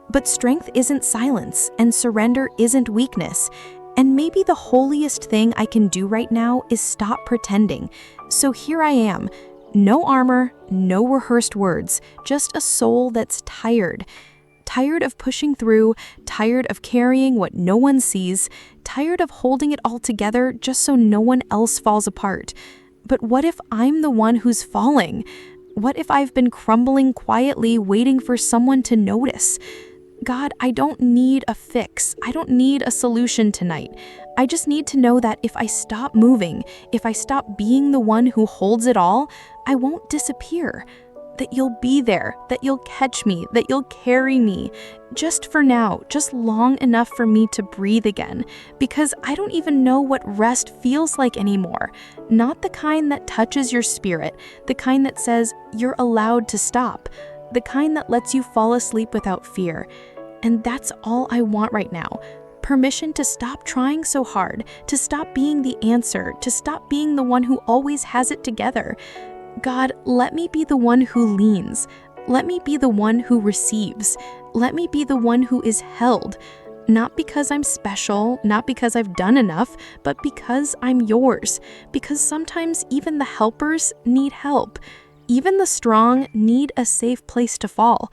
Speaker 1: But strength isn't silence, and surrender isn't weakness. And maybe the holiest thing I can do right now is stop pretending. So here I am. No armor, no rehearsed words, just a soul that's tired. Tired of pushing through, tired of carrying what no one sees, tired of holding it all together just so no one else falls apart. But what if I'm the one who's falling? What if I've been crumbling quietly, waiting for someone to notice? God, I don't need a fix. I don't need a solution tonight. I just need to know that if I stop moving, if I stop being the one who holds it all, I won't disappear. That you'll be there, that you'll catch me, that you'll carry me. Just for now, just long enough for me to breathe again. Because I don't even know what rest feels like anymore. Not the kind that touches your spirit, the kind that says you're allowed to stop, the kind that lets you fall asleep without fear. And that's all I want right now. Permission to stop trying so hard, to stop being the answer, to stop being the one who always has it together. God, let me be the one who leans. Let me be the one who receives. Let me be the one who is held. Not because I'm special, not because I've done enough, but because I'm yours. Because sometimes even the helpers need help. Even the strong need a safe place to fall.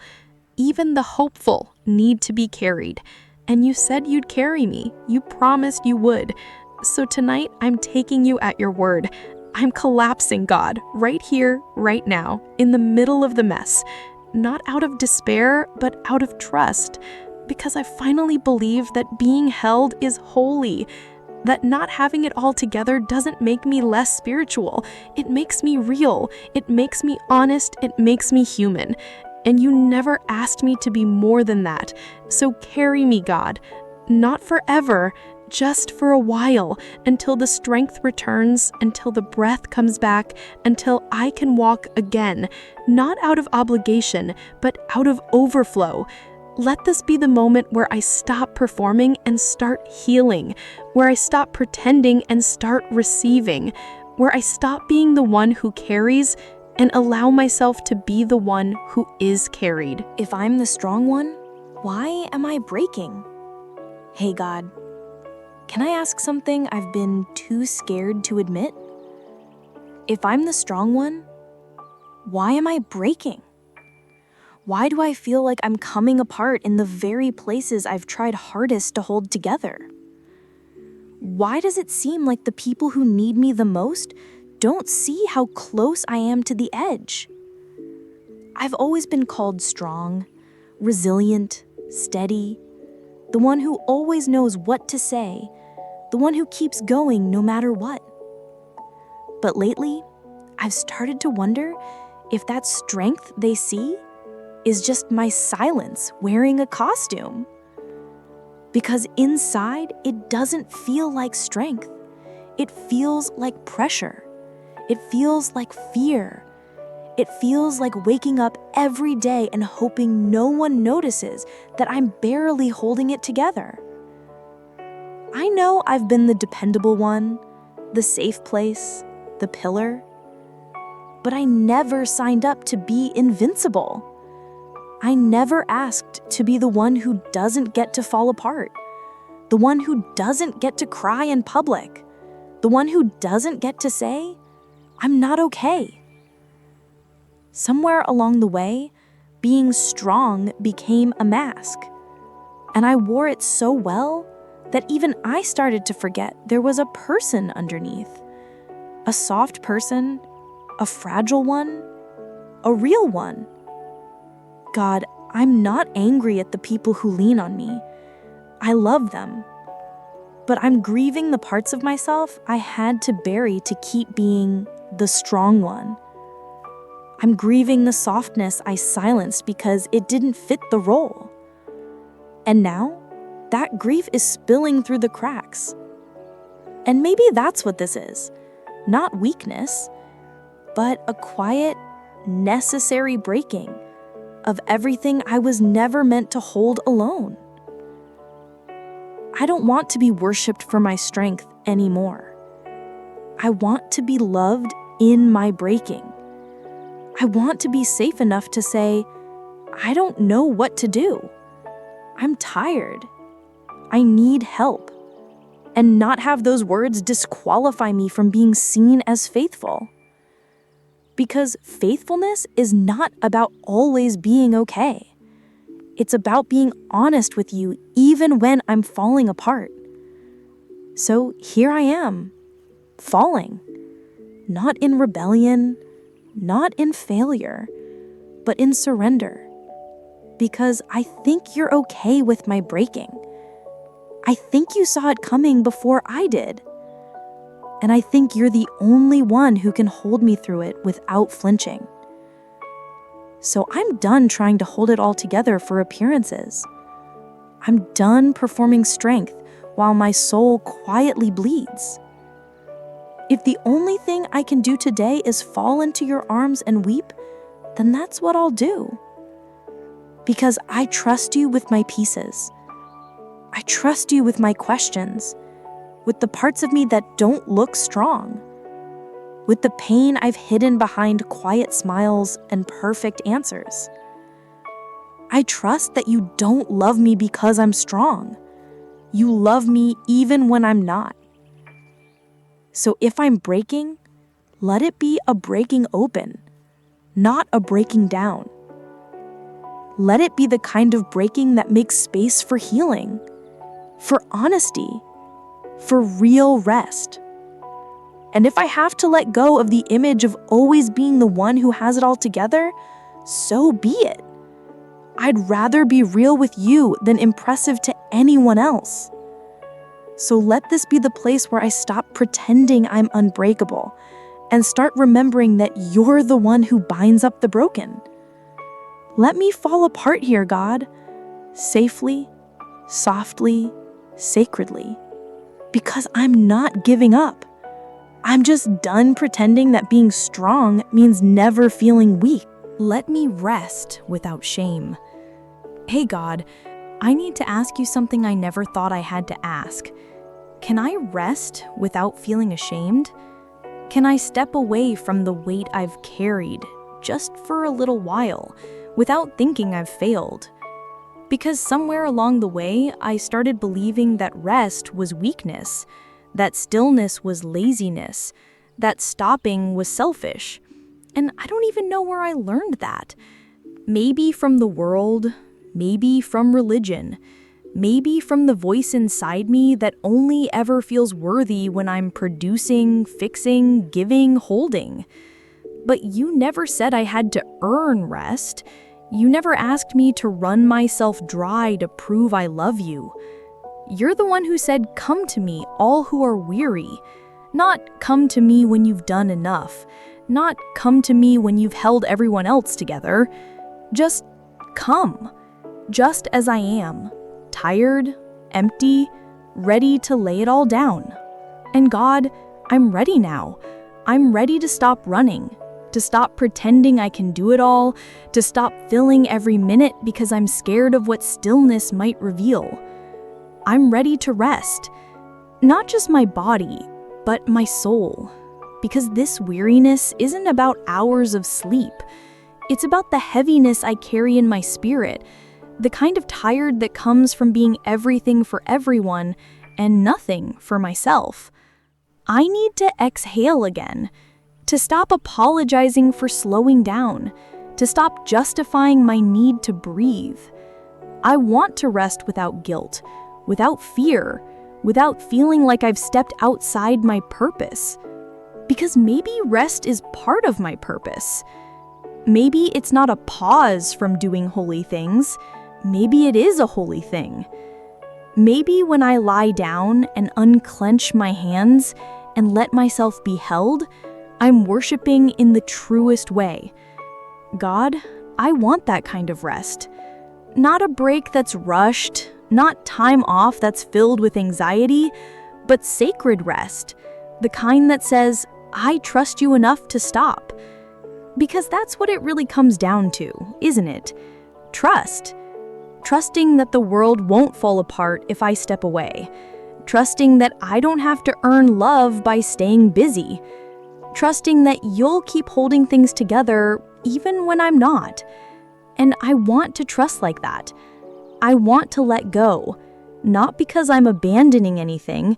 Speaker 1: Even the hopeful need to be carried. And you said you'd carry me. You promised you would. So tonight, I'm taking you at your word. I'm collapsing, God, right here, right now, in the middle of the mess. Not out of despair, but out of trust. Because I finally believe that being held is holy. That not having it all together doesn't make me less spiritual. It makes me real. It makes me honest. It makes me human. And you never asked me to be more than that. So carry me, God. Not forever, just for a while, until the strength returns, until the breath comes back, until I can walk again, not out of obligation, but out of overflow. Let this be the moment where I stop performing and start healing, where I stop pretending and start receiving, where I stop being the one who carries and allow myself to be the one who is carried. If I'm the strong one, why am I breaking? Hey God, can I ask something I've been too scared to admit? If I'm the strong one, why am I breaking? Why do I feel like I'm coming apart in the very places I've tried hardest to hold together? Why does it seem like the people who need me the most don't see how close I am to the edge? I've always been called strong, resilient, steady, the one who always knows what to say, the one who keeps going no matter what. But lately, I've started to wonder if that strength they see is just my silence wearing a costume. Because inside, it doesn't feel like strength. It feels like pressure. It feels like fear. It feels like waking up every day and hoping no one notices that I'm barely holding it together. I know I've been the dependable one, the safe place, the pillar, but I never signed up to be invincible. I never asked to be the one who doesn't get to fall apart, the one who doesn't get to cry in public, the one who doesn't get to say, "I'm not okay." Somewhere along the way, being strong became a mask, and I wore it so well that even I started to forget there was a person underneath. A soft person, a fragile one, a real one. God, I'm not angry at the people who lean on me. I love them. But I'm grieving the parts of myself I had to bury to keep being the strong one. I'm grieving the softness I silenced because it didn't fit the role. And now, that grief is spilling through the cracks. And maybe that's what this is. Not weakness, but a quiet, necessary breaking of everything I was never meant to hold alone. I don't want to be worshipped for my strength anymore. I want to be loved in my breaking. I want to be safe enough to say, I don't know what to do. I'm tired. I need help. And not have those words disqualify me from being seen as faithful. Because faithfulness is not about always being okay. It's about being honest with you even when I'm falling apart. So here I am, falling. Not in rebellion, not in failure, but in surrender. Because I think you're okay with my breaking. I think you saw it coming before I did. And I think you're the only one who can hold me through it without flinching. So I'm done trying to hold it all together for appearances. I'm done performing strength while my soul quietly bleeds. If the only thing I can do today is fall into your arms and weep, then that's what I'll do. Because I trust you with my pieces. I trust you with my questions, with the parts of me that don't look strong, with the pain I've hidden behind quiet smiles and perfect answers. I trust that you don't love me because I'm strong. You love me even when I'm not. So if I'm breaking, let it be a breaking open, not a breaking down. Let it be the kind of breaking that makes space for healing, for honesty, for real rest. And if I have to let go of the image of always being the one who has it all together, so be it. I'd rather be real with you than impressive to anyone else. So let this be the place where I stop pretending I'm unbreakable and start remembering that you're the one who binds up the broken. Let me fall apart here, God, safely, softly, sacredly, because I'm not giving up. I'm just done pretending that being strong means never feeling weak. Let me rest without shame. Hey God, I need to ask you something I never thought I had to ask. Can I rest without feeling ashamed? Can I step away from the weight I've carried just for a little while without thinking I've failed? Because somewhere along the way, I started believing that rest was weakness, that stillness was laziness, that stopping was selfish. And I don't even know where I learned that. Maybe from the world, maybe from religion, maybe from the voice inside me that only ever feels worthy when I'm producing, fixing, giving, holding. But you never said I had to earn rest. You never asked me to run myself dry to prove I love you. You're the one who said, "Come to me, all who are weary." Not "come to me when you've done enough." Not "come to me when you've held everyone else together." Just come, just as I am, tired, empty, ready to lay it all down. And God, I'm ready now. I'm ready to stop running,
Speaker 2: to stop pretending I can do it all, to stop filling every minute because I'm scared of what stillness might reveal. I'm ready to rest, not just my body, but my soul, because this weariness isn't about hours of sleep. It's about the heaviness I carry in my spirit, the kind of tired that comes from being everything for everyone and nothing for myself. I need to exhale again, to stop apologizing for slowing down, to stop justifying my need to breathe. I want to rest without guilt, without fear, without feeling like I've stepped outside my purpose. Because maybe rest is part of my purpose. Maybe it's not a pause from doing holy things. Maybe it is a holy thing. Maybe when I lie down and unclench my hands and let myself be held, I'm worshiping in the truest way. God, I want that kind of rest. Not a break that's rushed, not time off that's filled with anxiety, but sacred rest, the kind that says, I trust you enough to stop. Because that's what it really comes down to, isn't it? Trust. Trusting that the world won't fall apart if I step away. Trusting that I don't have to earn love by staying busy. Trusting that you'll keep holding things together even when I'm not. And I want to trust like that. I want to let go, not because I'm abandoning anything,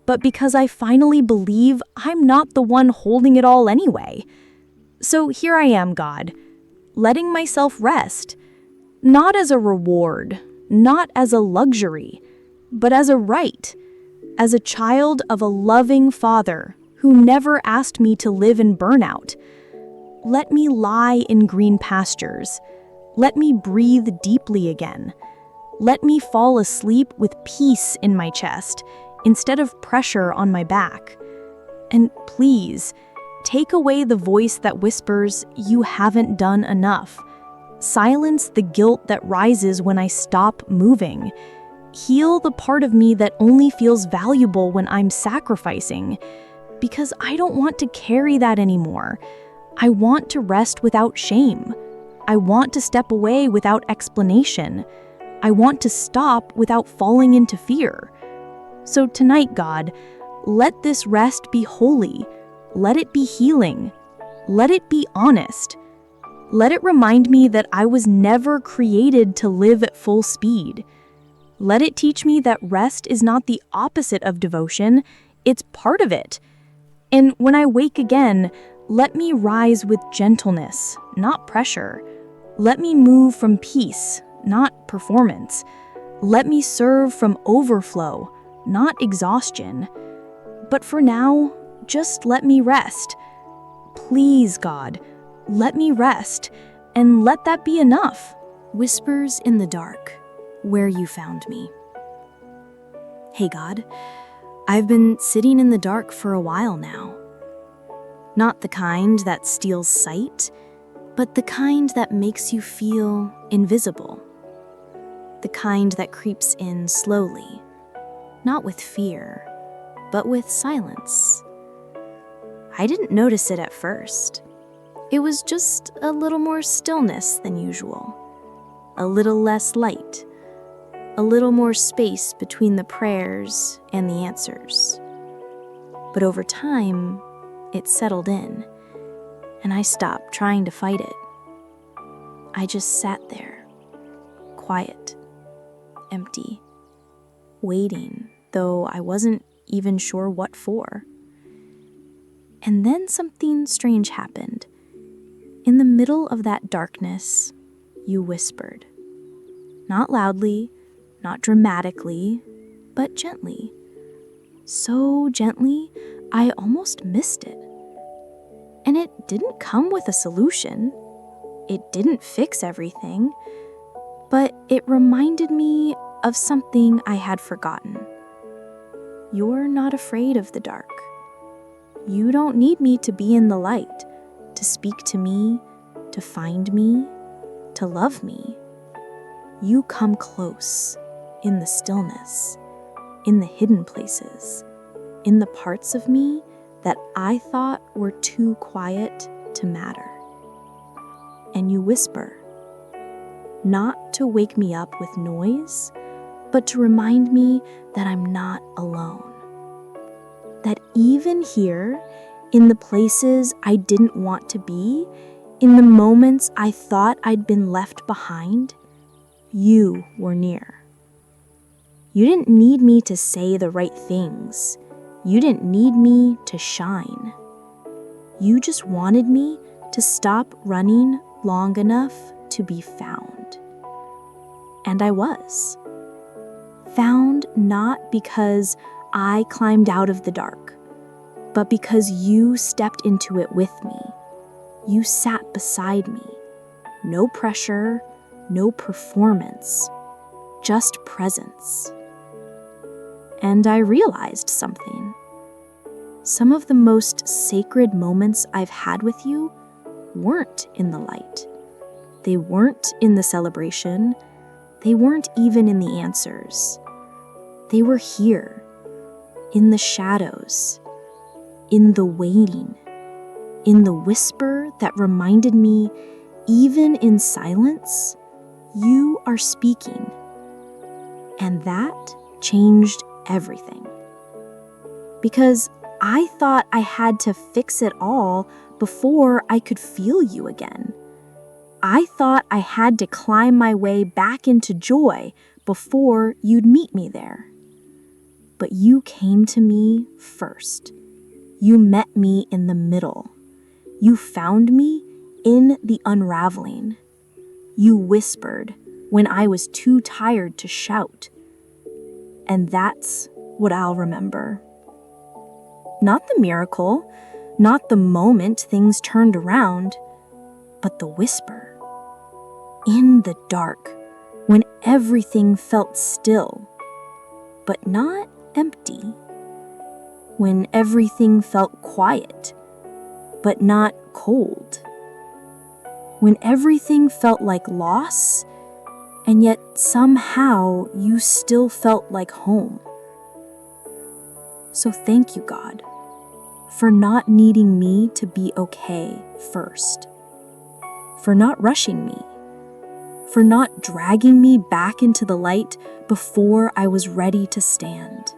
Speaker 2: but because I finally believe I'm not the one holding it all anyway. So here I am, God, letting myself rest, not as a reward, not as a luxury, but as a right, as a child of a loving Father who never asked me to live in burnout. Let me lie in green pastures. Let me breathe deeply again. Let me fall asleep with peace in my chest instead of pressure on my back. And please, take away the voice that whispers, you haven't done enough. Silence the guilt that rises when I stop moving. Heal the part of me that only feels valuable when I'm sacrificing. Because I don't want to carry that anymore. I want to rest without shame. I want to step away without explanation. I want to stop without falling into fear. So tonight, God, let this rest be holy. Let it be healing. Let it be honest. Let it remind me that I was never created to live at full speed. Let it teach me that rest is not the opposite of devotion, it's part of it. And when I wake again, let me rise with gentleness, not pressure. Let me move from peace, not performance. Let me serve from overflow, not exhaustion. But for now, just let me rest. Please, God, let me rest, and let that be enough.
Speaker 1: Whispers in the dark, where you found me. Hey God, I've been sitting in the dark for a while now. Not the kind that steals sight, but the kind that makes you feel invisible. The kind that creeps in slowly, not with fear, but with silence. I didn't notice it at first. It was just a little more stillness than usual, a little less light, a little more space between the prayers and the answers. But over time, it settled in, and I stopped trying to fight it. I just sat there, quiet, empty, waiting, though I wasn't even sure what for. And then something strange happened. In the middle of that darkness, you whispered. Not loudly, not dramatically, but gently. So gently, I almost missed it. And it didn't come with a solution. It didn't fix everything. But it reminded me of something I had forgotten. You're not afraid of the dark. You don't need me to be in the light, to speak to me, to find me, to love me. You come close, in the stillness, in the hidden places, in the parts of me that I thought were too quiet to matter. And you whisper, not to wake me up with noise, but to remind me that I'm not alone. That even here, in the places I didn't want to be, in the moments I thought I'd been left behind, you were near. You didn't need me to say the right things. You didn't need me to shine. You just wanted me to stop running long enough to be found. And I was. Found not because I climbed out of the dark, but because you stepped into it with me. You sat beside me. No pressure, no performance, just presence. And I realized something. Some of the most sacred moments I've had with you weren't in the light. They weren't in the celebration. They weren't even in the answers. They were here, in the shadows, in the waiting, in the whisper that reminded me, even in silence, you are speaking. And that changed everything. Because I thought I had to fix it all before I could feel you again. I thought I had to climb my way back into joy before you'd meet me there. But you came to me first. You met me in the middle. You found me in the unraveling. You whispered when I was too tired to shout. And that's what I'll remember. Not the miracle, not the moment things turned around, but the whisper. In the dark, when everything felt still, but not empty. When everything felt quiet, but not cold. When everything felt like loss, and yet somehow you still felt like home. So thank you, God, for not needing me to be okay first, for not rushing me, for not dragging me back into the light before I was ready to stand.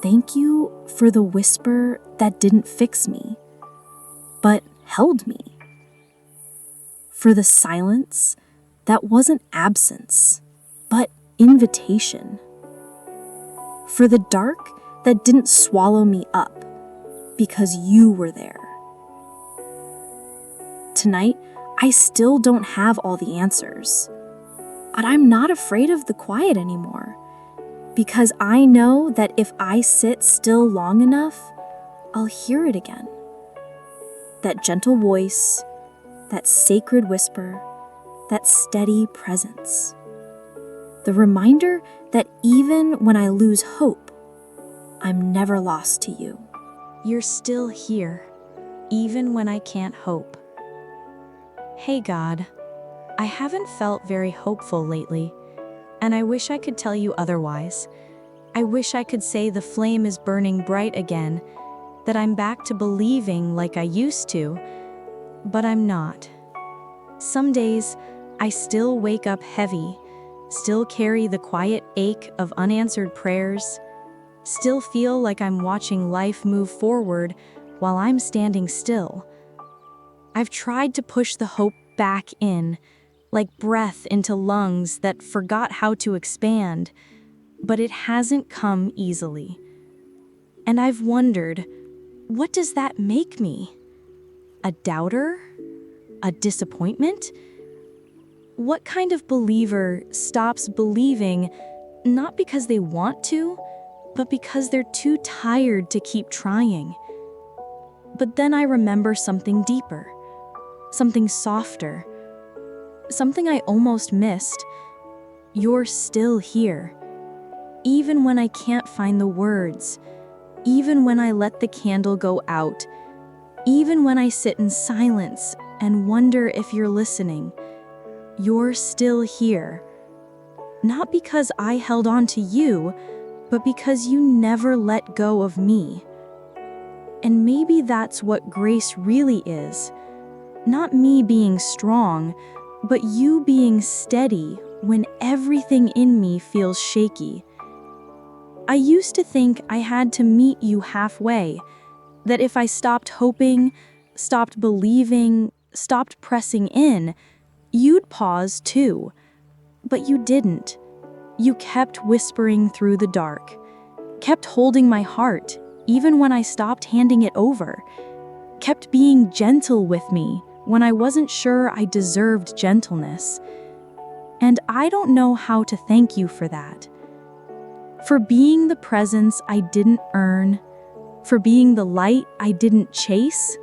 Speaker 1: Thank you for the whisper that didn't fix me, but held me. For the silence that wasn't absence, but invitation. For the dark that didn't swallow me up, because you were there. Tonight, I still don't have all the answers, but I'm not afraid of the quiet anymore, because I know that if I sit still long enough, I'll hear it again. That gentle voice, that sacred whisper, that steady presence. The reminder that even when I lose hope, I'm never lost to you.
Speaker 2: You're still here, even when I can't hope. Hey God, I haven't felt very hopeful lately, and I wish I could tell you otherwise. I wish I could say the flame is burning bright again, that I'm back to believing like I used to, but I'm not. Some days, I still wake up heavy, still carry the quiet ache of unanswered prayers, still feel like I'm watching life move forward while I'm standing still. I've tried to push the hope back in, like breath into lungs that forgot how to expand, but it hasn't come easily. And I've wondered, what does that make me? A doubter? A disappointment? What kind of believer stops believing not because they want to, but because they're too tired to keep trying? But then I remember something deeper, something softer, something I almost missed. You're still here, even when I can't find the words, even when I let the candle go out, even when I sit in silence and wonder if you're listening. You're still here. Not because I held on to you, but because you never let go of me. And maybe that's what grace really is. Not me being strong, but you being steady when everything in me feels shaky. I used to think I had to meet you halfway, that if I stopped hoping, stopped believing, stopped pressing in, you'd pause too. But you didn't. You kept whispering through the dark, kept holding my heart even when I stopped handing it over, kept being gentle with me when I wasn't sure I deserved gentleness. And I don't know how to thank you for that. For being the presence I didn't earn, for being the light I didn't chase,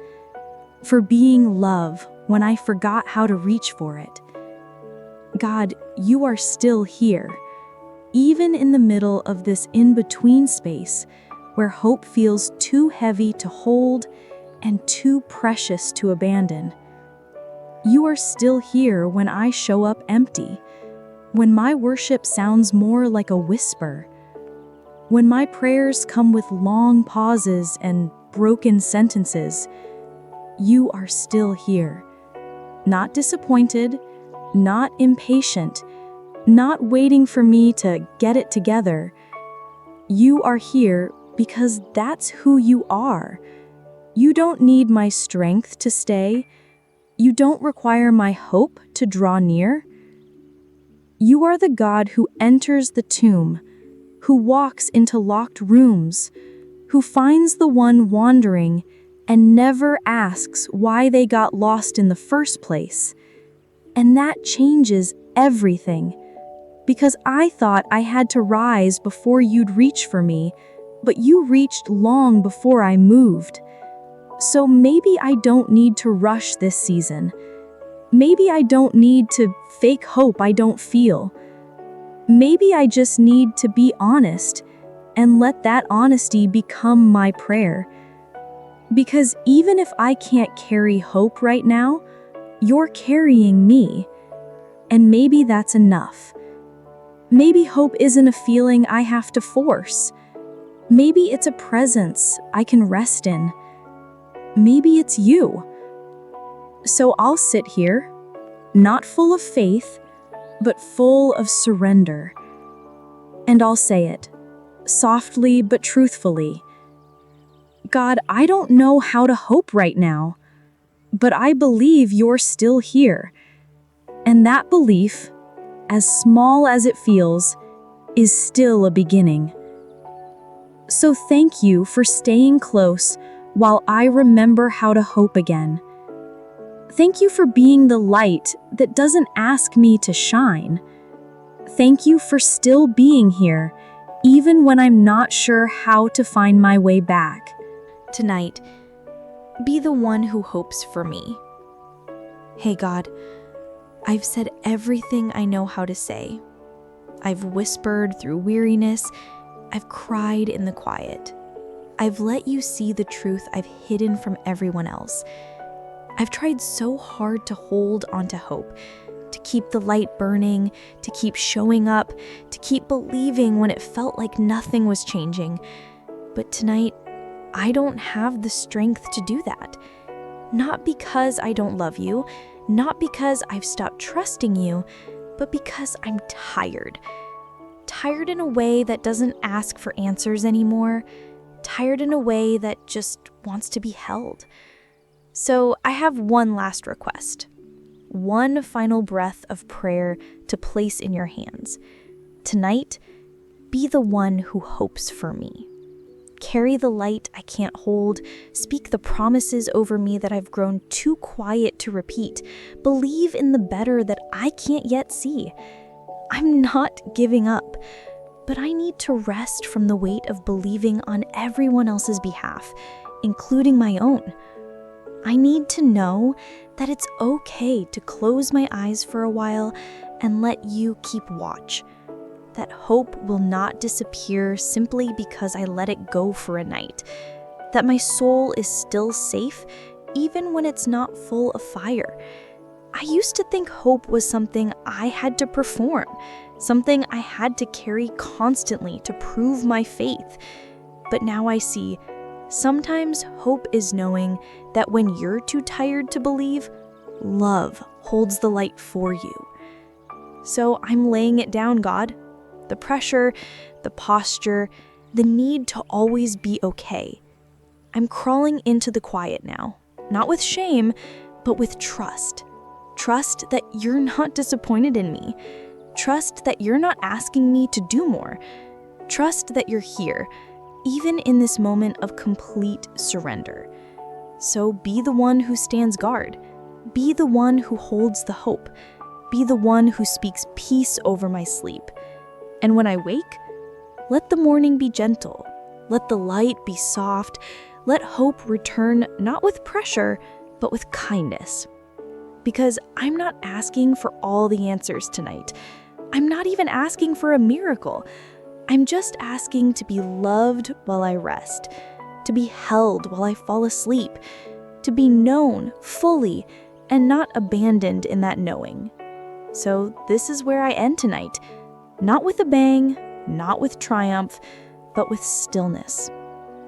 Speaker 2: for being love when I forgot how to reach for it. God, you are still here, even in the middle of this in-between space where hope feels too heavy to hold and too precious to abandon. You are still here when I show up empty, when my worship sounds more like a whisper, when my prayers come with long pauses and broken sentences. You are still here, not disappointed, not impatient, not waiting for me to get it together. You are here because that's who you are. You don't need my strength to stay. You don't require my hope to draw near. You are the God who enters the tomb, who walks into locked rooms, who finds the one wandering and never asks why they got lost in the first place. And that changes everything, because I thought I had to rise before you'd reach for me, but you reached long before I moved. So maybe I don't need to rush this season. Maybe I don't need to fake hope I don't feel. Maybe I just need to be honest and let that honesty become my prayer. Because even if I can't carry hope right now, you're carrying me. And maybe that's enough. Maybe hope isn't a feeling I have to force. Maybe it's a presence I can rest in. Maybe it's you. So I'll sit here, not full of faith, but full of surrender. And I'll say it, softly but truthfully. God, I don't know how to hope right now, but I believe you're still here. And that belief, as small as it feels, is still a beginning. So thank you for staying close while I remember how to hope again. Thank you for being the light that doesn't ask me to shine. Thank you for still being here, even when I'm not sure how to find my way back.
Speaker 1: Tonight, be the one who hopes for me. Hey God, I've said everything I know how to say. I've whispered through weariness. I've cried in the quiet. I've let you see the truth I've hidden from everyone else. I've tried so hard to hold onto hope, to keep the light burning, to keep showing up, to keep believing when it felt like nothing was changing. But tonight, I don't have the strength to do that. Not because I don't love you, not because I've stopped trusting you, but because I'm tired. Tired in a way that doesn't ask for answers anymore. Tired in a way that just wants to be held. So I have one last request. One final breath of prayer to place in your hands. Tonight, be the one who hopes for me. Carry the light I can't hold. Speak the promises over me that I've grown too quiet to repeat. Believe in the better that I can't yet see. I'm not giving up, but I need to rest from the weight of believing on everyone else's behalf, including my own. I need to know that it's okay to close my eyes for a while and let you keep watch. That hope will not disappear simply because I let it go for a night. That my soul is still safe even when it's not full of fire. I used to think hope was something I had to perform, something I had to carry constantly to prove my faith. But now I see Sometimes hope is knowing that when you're too tired to believe, love holds the light for you. So I'm laying it down, God. The pressure, the posture, the need to always be okay. I'm crawling into the quiet now, not with shame, but with trust. Trust that you're not disappointed in me. Trust that you're not asking me to do more. Trust that you're here, even in this moment of complete surrender. So be the one who stands guard. Be the one who holds the hope. Be the one who speaks peace over my sleep. And when I wake, let the morning be gentle. Let the light be soft. Let hope return not with pressure, but with kindness. Because I'm not asking for all the answers tonight. I'm not even asking for a miracle. I'm just asking to be loved while I rest, to be held while I fall asleep, to be known fully and not abandoned in that knowing. So this is where I end tonight, not with a bang, not with triumph, but with stillness,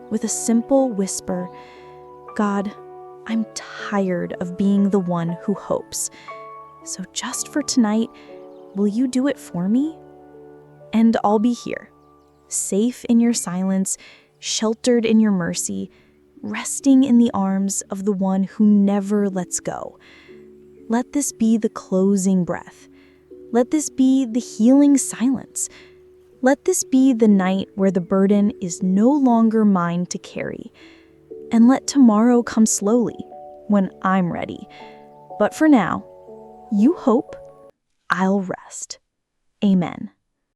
Speaker 1: with a simple whisper, God, I'm tired of being the one who hopes. So just for tonight, will you do it for me? And I'll be here, safe in your silence, sheltered in your mercy, resting in the arms of the one who never lets go. Let this be the closing breath. Let this be the healing silence. Let this be the night where the burden is no longer mine to carry. And let tomorrow come slowly when I'm ready. But for now, you hope, I'll rest. Amen.